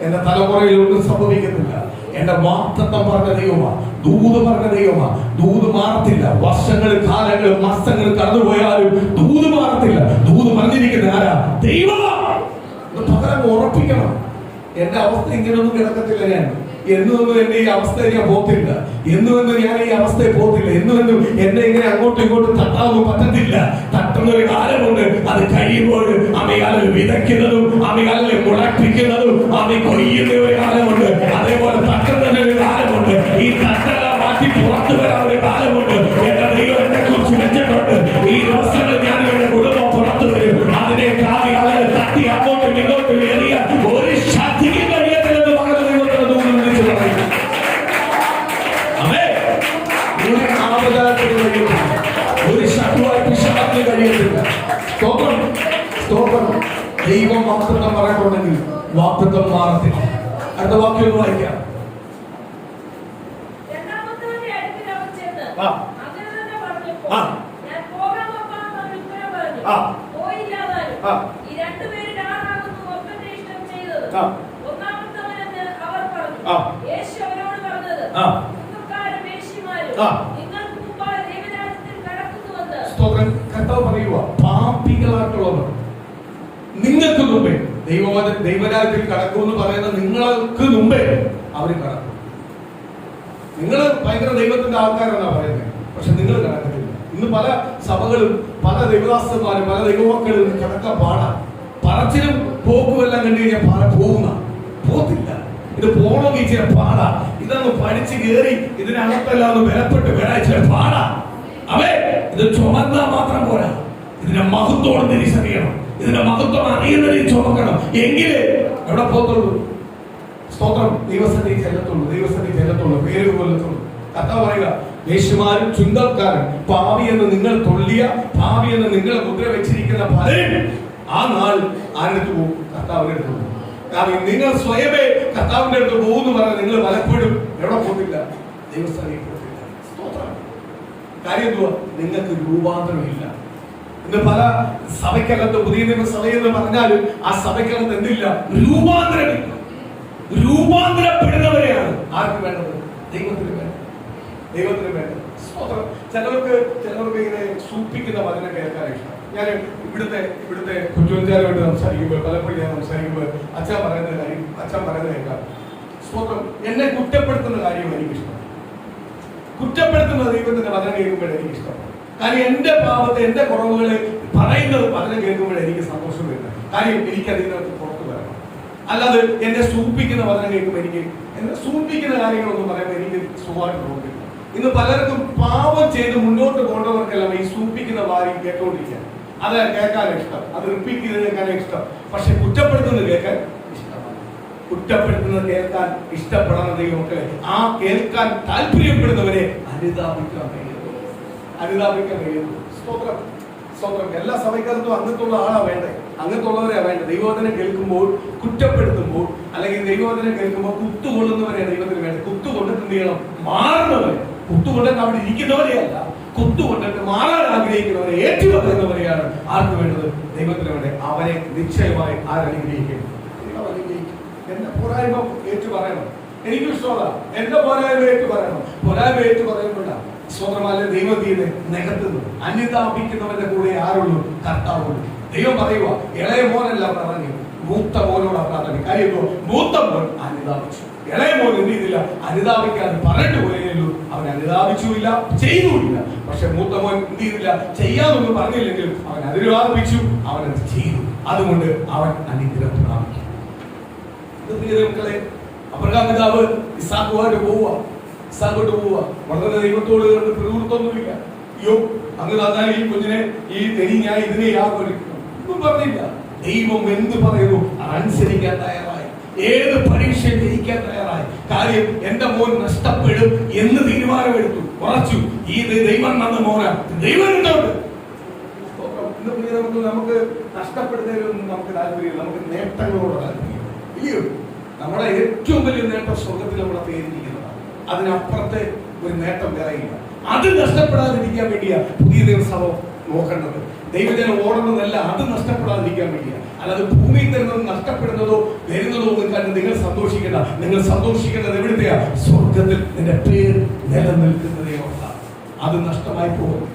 എന്റെ തലമുറയിൽ ഒന്നും സംഭവിക്കുന്നില്ല. എന്റെ വാഗ്ദത്തം പറഞ്ഞ ദൈവമാ, ദൂത് പറഞ്ഞ ദൈവമാ. ദൂത് മാറത്തില്ല. വർഷങ്ങൾ, കാലങ്ങൾ, മാസങ്ങൾ കടന്നുപോയാലും ദൂത് മാറത്തില്ല. ദൂത് പറഞ്ഞിരിക്കുന്ന ആരാ? ദൈവമാ. പകരം ഉറപ്പിക്കണം. എന്റെ അവസ്ഥ ഇങ്ങനെയൊന്നും കിടക്കത്തില്ല. ഞാൻ എന്നുവെന്നും എന്റെ ഈ അവസ്ഥയിൽ ഞാൻ പോത്തില്ല. എന്നുവെന്നും ഞാൻ ഈ അവസ്ഥയിൽ പോത്തില്ല. എന്നുവെന്നും എന്നെ ഇങ്ങനെ അങ്ങോട്ടും ഇങ്ങോട്ടും തട്ടാനൊന്നും പറ്റത്തില്ല. തട്ടുന്നൊരു കാലമുണ്ട്. അത് കഴിയുമ്പോൾ അമ്മയാളിൽ വിതയ്ക്കുന്നതും അമ്മയാളിൽ മുളപ്പിക്കുന്നതും അമ്മ കൊയ്യുന്ന ഒരു കാലമുണ്ട്. അതേപോലെ തട്ടുന്ന ഒരു കാലമുണ്ട്. ഈ തട്ടെല്ലാം മാറ്റി പുറത്തു വരാൻ ഒരു കാലമുണ്ട്. എന്റെ ദൈവം എന്നെ കുറിച്ച് വെച്ചിട്ടുണ്ട്. ഈ ദിവസങ്ങളിൽ ഞാൻ എന്റെ കുടുംബം പുറത്തു വരും. അതിനെ കാവിയാളെ തട്ടി അങ്ങോട്ടും ഇങ്ങോട്ടും എറിയ ഒരു ശക്തിക്കും കഴിയത്തില്ലെന്ന് പറഞ്ഞ ദൈവത്തിന് ദൂരം വിളിച്ചു പറയും. ഒരു ആപദാനത്തിന് കഴിയത്തില്ല. ഒരു ശത്രുവായി പിശാചിന് കഴിയത്തില്ല. സ്തോത്രം. സ്തോത്രം. ദൈവം വാഗ്ദത്തം പറഞ്ഞിട്ടുണ്ടെങ്കിൽ വാഗ്ദത്തം മാറത്തില്ല. അടുത്ത വാക്യം ഒന്ന് വായിക്കാം. കർത്താവ് പറയുക, പാപികളായിട്ടുള്ളവർ നിങ്ങൾക്ക് മുമ്പേ ദൈവരാജ്യത്തിൽ കടക്കുമെന്ന് പറയുന്ന നിങ്ങൾക്ക് മുമ്പേ അവർ കടക്കും. നിങ്ങൾ ഭയങ്കര ദൈവത്തിന്റെ ആൾക്കാരെന്നാ പറയുന്നത്, പക്ഷെ നിങ്ങൾ കടക്കത്തില്ല. ഇന്ന് പല സഭകളും പല ദൈവദാസന്മാരും പല ദൈവമക്കളും കടക്കാൻ പാടാ. പറച്ചിലും പോക്കുമെല്ലാം കണ്ടു കഴിഞ്ഞാൽ പോത്തില്ല. ഇത് പോണമെങ്കിൽ ഇച്ചിരി പാടാ. ഇതൊന്ന് പഠിച്ച് കയറി ഇതിനകത്തെല്ലാം ഒന്ന് ബലപ്പെട്ട് വരാൻ ഇച്ചിരി പാടാ. ഇത് ചുമന്നാ മാത്രം പോരാ. ഇതിന്റെ മഹത്വം തിരിച്ചറിയണം. ഇതിന്റെ മഹത്വം അറിയുന്നതിൽ ചുമക്കണം. എങ്കിലേ എവിടെ പോത്തുള്ളൂ. സ്തോത്രം. ദൈവസന്നിധി ചെല്ലത്തുള്ളൂ. പേര് കൊല്ലത്തുള്ളൂ. കർത്താവ് പറയുക, യേശുമാരും ചുങ്കക്കാരൻ പാപി എന്ന് നിങ്ങൾ തൊള്ളിയ, പാപി എന്ന് നിങ്ങൾ മുദ്ര വെച്ചിരിക്കുന്ന പലരും ആ നാൾ ആരെടുത്ത് പോകും? കർത്താവിന്റെ അടുത്ത് പോകും. കാരണം നിങ്ങൾ സ്വയമേ കർത്താവിന്റെ അടുത്ത് പോകുന്നു പറഞ്ഞാൽ നിങ്ങൾ പലപ്പോഴും എവിടെ പോകില്ല? ദൈവസ്ഥലയിൽ പോകില്ല. സ്തോത്രം. കാര്യം എന്തുവാ? നിങ്ങൾക്ക് രൂപാന്തരമില്ല. ഇന്ന് പല സഭയ്ക്കകത്ത് പുതിയ നിയമസഭയെന്ന് പറഞ്ഞാലും ആ സഭയ്ക്കകത്ത് എന്തില്ല? രൂപാന്തരമില്ല. രൂപാന്തരപ്പെടുന്നവരെയാണ് ആർക്ക് വേണ്ടത്? ദൈവത്തിന് വേണ്ടത്. സ്തോത്രം. ചിലർക്ക് ഇങ്ങനെ സൂപ്പിക്കുന്ന വചനം കേൾക്കാൻ ഇഷ്ടം. ഞാൻ ഇവിടുത്തെ കുറ്റവാളികളോട് സംസാരിക്കുമ്പോൾ പലപ്പോഴും ഞാൻ സംസാരിക്കുമ്പോൾ അച്ഛൻ പറയുന്ന കേൾക്കാം. സ്തോത്രം. എന്നെ കുറ്റപ്പെടുത്തുന്ന കാര്യം എനിക്കിഷ്ടം. കുറ്റപ്പെടുത്തുന്ന ദൈവത്തിന്റെ വചനം കേൾക്കുമ്പോൾ എനിക്കിഷ്ടം. കാര്യം എന്റെ പാപത്തെ, എന്റെ കുറവുകളെ പറയുന്നത് വചനം കേൾക്കുമ്പോൾ എനിക്ക് സന്തോഷം വരുന്നത്. കാര്യം എനിക്ക് അതിനകത്ത് പുറത്തു വരണം. അല്ലാതെ എന്നെ സൂപ്പിക്കുന്ന വചനം കേൾക്കുമ്പോൾ എന്നെ സൂപ്പിക്കുന്ന കാര്യങ്ങളൊന്നും പറയുമ്പോൾ എനിക്ക് സുഖമായിട്ട് തോന്നില്ല. ഇന്ന് പലർക്കും പാപം ചെയ്ത് മുന്നോട്ട് കൊണ്ടവർക്കെല്ലാം ഈ സൂപ്പിക്കുന്ന വാര്യം കേട്ടോണ്ടിരിക്കാൻ അത് കേൾക്കാൻ ഇഷ്ടം. അത് റിപ്പീറ്റ് ചെയ്ത് കേൾക്കാൻ ഇഷ്ടം. പക്ഷെ കുറ്റപ്പെടുത്തുന്നത് കേൾക്കാൻ ഇഷ്ടമാണ്. കുറ്റപ്പെടുത്തുന്നത് കേൾക്കാൻ ഇഷ്ടപ്പെടാൻ ദൈവമക്കളെ, ആ കേൾക്കാൻ താല്പര്യപ്പെടുന്നവരെ അനുതാപിക്കാൻ കഴിയുന്നു. സ്തോത്രം. എല്ലാ സഭയ്ക്കകത്തും അങ്ങനത്തുള്ള ആളാ വേണ്ടേ? അങ്ങനത്തുള്ളവരെയാ വേണ്ടത്. ദൈവവചനം കേൾക്കുമ്പോൾ കുറ്റപ്പെടുത്തുമ്പോൾ അല്ലെങ്കിൽ ദൈവവചനം കേൾക്കുമ്പോൾ കുത്തുകൊള്ളുന്നവരെ ദൈവത്തിന് വേണ്ട. കുത്തുകൊണ്ടിട്ട് എന്ത് ചെയ്യണം? മാറുന്നവരെ. കുത്തുകൊണ്ടിട്ട് അവിടെ ഇരിക്കുന്നവരെയല്ല, കുത്തുകൊണ്ടിട്ട് മാറാൻ ആഗ്രഹിക്കുന്നവരെ, ഏറ്റുപറയുന്നവരെയാണ് ആർക്ക് വേണ്ടത്? ദൈവത്തിന് വേണ്ടി. അവരെ നിശ്ചയമായി ആരനുഗ്രഹിക്കും? എന്റെ പോരായ്മ ഏറ്റു പറയണം. എനിക്ക് ഇഷ്ടമല്ല എന്റെ പോരായ്മ ഏറ്റു പറയണം. പോരായ്മ ഏറ്റു പറയുമ്പോഴ സ്വന്തമല്ല ദൈവം തീരെ നികത്തുന്നു. അനുതാപിക്കുന്നവന്റെ കൂടെ ആരുള്ളൂ? കർത്താവുള്ളൂ. ദൈവം പറയുക, ഇളയ മോനല്ല പറഞ്ഞു, മൂത്ത മോനോട് പ്രാർത്ഥന. കാര്യം മൂത്ത മോൻ അനുതാപിച്ചു. ഇളയ മോൻ എന്ത് ചെയ്തില്ല? അനുതാപിക്കാൻ പറഞ്ഞിട്ട് പോയല്ലോ. അവൻ അനുതാപിച്ചുമില്ല, ചെയ്തുമില്ല. പക്ഷെ മൂത്ത മോൻ എന്ത് ചെയ്തില്ല? ചെയ്യാനൊന്നും പറഞ്ഞില്ലെങ്കിൽ അവൻ അനുതാപിച്ചു, അവനത് ചെയ്തു. അതുകൊണ്ട് അവൻ അനുഗ്രഹം പ്രാപിക്കും. മക്കളെ, അബ്രഹാം പിതാവ് ഇസ്ഹാക്കുമായിട്ട് പോവുക. വളരെ ദൈവത്തോട് പ്രവൃത്തൊന്നുമില്ല. അയ്യോ അങ്ങ് തന്നാൽ ഈ കുഞ്ഞിനെ, ഈ ഞാൻ ഇതിനെ ഒന്നും പറഞ്ഞില്ല. ദൈവം എന്ത് പറയുന്നു അനുസരിക്കാൻ തയ്യാറായി. ഏത് പരീക്ഷ ജയിക്കാൻ തയ്യാറായി. കാര്യം എന്റെ മോൻ നഷ്ടപ്പെടും എന്ന് തീരുമാനമെടുത്തു, ഉറച്ചു. ഈ ദൈവം നന്ന മോന ദൈവം ഉണ്ടോണ്ട്. നമുക്ക് നഷ്ടപ്പെടുന്നതിലൊന്നും നമുക്ക് താല്പര്യമില്ല. നമുക്ക് നേട്ടങ്ങളോട് താല്പര്യം. ഇല്ലയോ? നമ്മുടെ ഏറ്റവും വലിയ നേട്ടം സ്വർഗത്തിൽ നമ്മളെ പേരിരിക്കുന്നതാണ്. അതിനപ്പുറത്തെ ഒരു നേട്ടം വേറെയില്ല. അത് നഷ്ടപ്പെടാതിരിക്കാൻ വേണ്ടിയാ പുതിയ ദിവസം നോക്കേണ്ടത്. ദൈവജനം ഓടുന്നതല്ല, അത് നഷ്ടപ്പെടാതിരിക്കാൻ വേണ്ടിയാ. അല്ലാതെ ഭൂമിയിൽ തരുന്നത് നഷ്ടപ്പെടുന്നതോ വരുന്നതോ ഒന്നും കണ്ട് നിങ്ങൾ സന്തോഷിക്കേണ്ട. നിങ്ങൾ സന്തോഷിക്കേണ്ടത് എവിടുത്തെയാ? സ്വർഗത്തിൽ നിന്റെ പേര് നിലനിൽക്കുന്നതേ ഓർത്താണ്. അത് നഷ്ടമായി പോകുന്നു.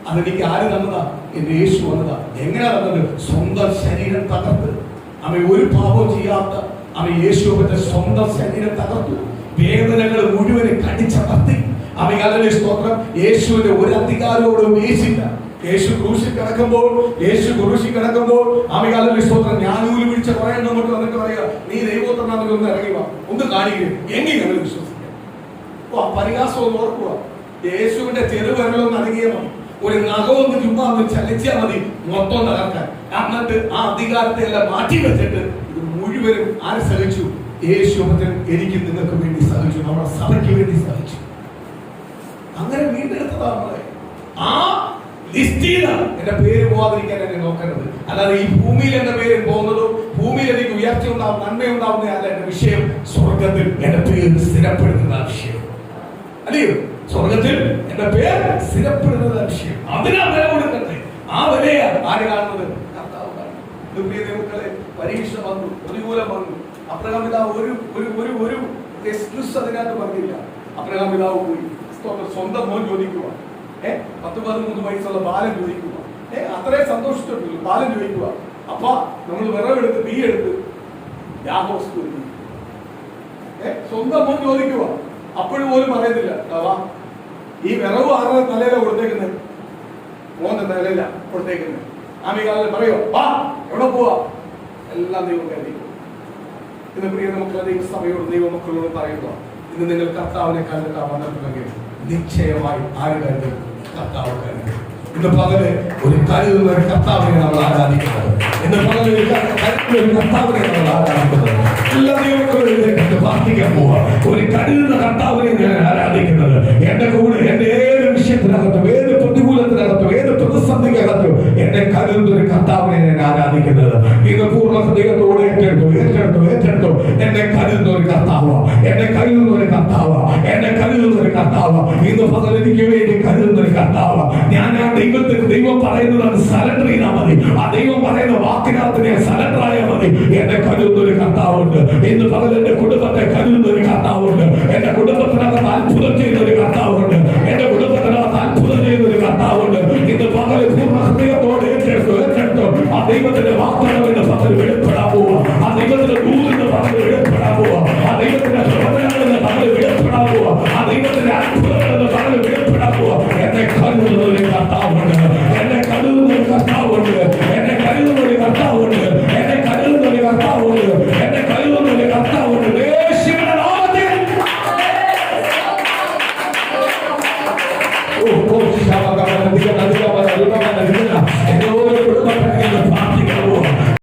അതെനിക്ക് ആര് തന്നതാ? എന്റെ യേശു വന്നതാ. എങ്ങനെയാ തന്നത്? സ്വന്തം ശരീരം തകർത്ത്. അവൻ ഒരു പാപവും ചെയ്യാത്ത അവൻ യേശുവിന്റെ സ്വന്തം ശരീരം തകർത്തു. വേദനകൾ മുഴുവൻ കടിച്ചമർത്തി. അവൻ സ്തോത്രം. യേശുവിന്റെ ഒരു അധികാരത്തോടും യേശില്ല. യേശു ക്രൂശിൽ കിടക്കുമ്പോൾ അവൻ സ്തോത്രം ഞാനൂല് പിടിച്ച കുറെ അങ്ങോട്ട് വന്നിട്ട് പറയുക, നീ ദൈവോത്തരനാണെന്ന് ഒന്ന് ഇറങ്ങി വാ, ഒന്ന് കാണിക്കുക, എങ്ങനെ ഞങ്ങൾ വിശ്വസിക്കാം? ആ പരിഹാസം ഒന്ന് ഓർക്കുക. യേശുവിന്റെ ചെറുവിരലൊന്ന് അടങ്ങിയ മതി, ഒരു നഖമൊന്ന് ചുമ്മാ ഒന്ന് ചലിച്ചാൽ മതി മൊത്തം തകർക്കാൻ. എന്നിട്ട് ആ അധികാരത്തെ എല്ലാം മാറ്റി വെച്ചിട്ട് ഇത് മുഴുവനും ആര് സഹിച്ചു? യേശു എനിക്ക് നിങ്ങൾക്ക് വേണ്ടി സഹിച്ചു, നമ്മുടെ സഭയ്ക്ക് വേണ്ടി സഹിച്ചു. അങ്ങനെ വീണ്ടെടുത്തതാ നമ്മളെ. ആ ലിസ്റ്റിൽ എന്റെ പേര് പോകാതിരിക്കാൻ എന്നെ നോക്കേണ്ടത്. അല്ലാതെ ഈ ഭൂമിയിൽ എന്റെ പേര് പോകുന്നതോ ഭൂമിയിൽ എനിക്ക് ഉയർച്ച ഉണ്ടാവും, നന്മയുണ്ടാവുന്ന അല്ല എന്റെ വിഷയം. സ്വർഗത്തിൽ എന്റെ പേര് സ്ഥിരപ്പെടുത്തുന്ന വിഷയം. അല്ലയോ? സ്വർഗത്തിൽ എന്റെ പേര് സ്ഥിരപ്പെടുന്നത് വിഷയം. അതിനാ വില കൊടുക്കട്ടെ. ആ വിലയാണ് ആര് കാണുന്നത്? കർത്താവ് കാണുന്നത്. പരീക്ഷ വന്നു, പ്രതികൂലം വന്നു. അബ്രഹാം പിതാവ് ഒരു എക്സ്ക്യൂസ് അതിനകത്ത് പറഞ്ഞില്ല. അബ്രഹാം പിതാവ് പോയി സ്വന്തം മോൻ ചോദിക്കുക, 10-13 വയസ്സുള്ള ബാലൻ ചോദിക്കുക. അത്രയും സന്തോഷിച്ചിട്ടുള്ളൂ. ബാലൻ ചോദിക്കുക, അപ്പ നമ്മൾ വിറവെടുത്ത് തീയെടുത്ത് യാഗോസ് സ്വന്തം മോൻ ചോദിക്കുക. അപ്പോഴും പോലും പറയുന്നില്ല, ഈ വിറവ് ആരുടെ തലയില കൊടുത്തേക്കുന്നത്? മോന്റെ തലയില കൊടുത്തേക്കുന്നത്. ആമികാലിൽ പറയോ, വാ എവിടെ പോവാ? എല്ലാം ദൈവം കരുതിക്കും. ഇന്ന് പ്രിയ നമുക്ക് ദൈവസഭയോട് ദൈവമക്കളോട് പറയുക, ഇന്ന് നിങ്ങൾ കർത്താവിനെ കണ്ടിട്ടാ വന്നിട്ടുണ്ടെങ്കിൽ നിശ്ചയമായി ആര് കരുതും? കർത്താവ് കരുതും. ഇന്ന് പകല് ഒരു കരുതുന്ന ഒരു കർത്താവിനെ നമ്മൾ ആരാധിക്കുന്നത്. ഇന്ന് പകല് ഒരു കർത്താവിനെ നമ്മൾ ആരാധിക്കുന്നത്. എല്ലാ ദൈവമക്കളും പ്രാർത്ഥിക്കാൻ പോവാ. ഒരു കരുതുന്ന കർത്താവിനെ ഞാൻ ആരാധിക്കുന്നത്. എന്റെ കൂടെ എന്റെ ഏത് വിഷയത്തിനകത്തും, ഏത് പ്രതികൂലത്തിനകത്തും, ഏത് പ്രതിസന്ധിക്കകത്തും എന്നെ കരുതുന്ന ഒരു കർത്താവിനെ ഞാൻ ആരാധിക്കുന്നത്. ഇത് പൂർണ്ണ ഹൃദയത്തോടെ ഏറ്റെടുത്തു. എന്നെ കരുതുന്ന ഒരു കർത്താവ്, എന്നെ കരുതുന്ന ഒരു കർത്താവ്, എന്നെ കരുതുന്ന ഒരു കർത്താവ്. ഇന്ന് പകൽ എനിക്ക് വേണ്ടി കരുതുന്ന ഒരു കർത്താവ്. ഞാൻ ആ ദൈവം പറയുന്നത് സറണ്ടർ ചെയ്താൽ മതി. ആ ദൈവം പറയുന്ന വാക്കിനകത്ത് ഞാൻ സറണ്ടർ ആയാൽ മതി. എന്നെ കരുതുന്ന ഒരു കർത്താവുണ്ട്. ഇന്ന് പകൽ എന്റെ കുടുംബത്തെ കരുതുന്ന ഒരു കർത്താവുണ്ട്. എന്റെ കുടുംബത്തിനകത്ത് അത്ഭുതം ചെയ്യുന്ന ഒരു കർത്താവുണ്ട്. എന്റെ കുടുംബത്തിനകത്ത് അത്ഭുതം ചെയ്യുന്ന ഒരു കർത്താവുണ്ട്. ഇന്ന് പകൽ പൂർണ്ണ ഹൃദയത്തോടെ ഏറ്റെടുത്തു. ആ ദൈവത്തിന്റെ വാഗ്ദാനം എന്റെ പകൽ വെളിപ്പെടാൻ പോവുക.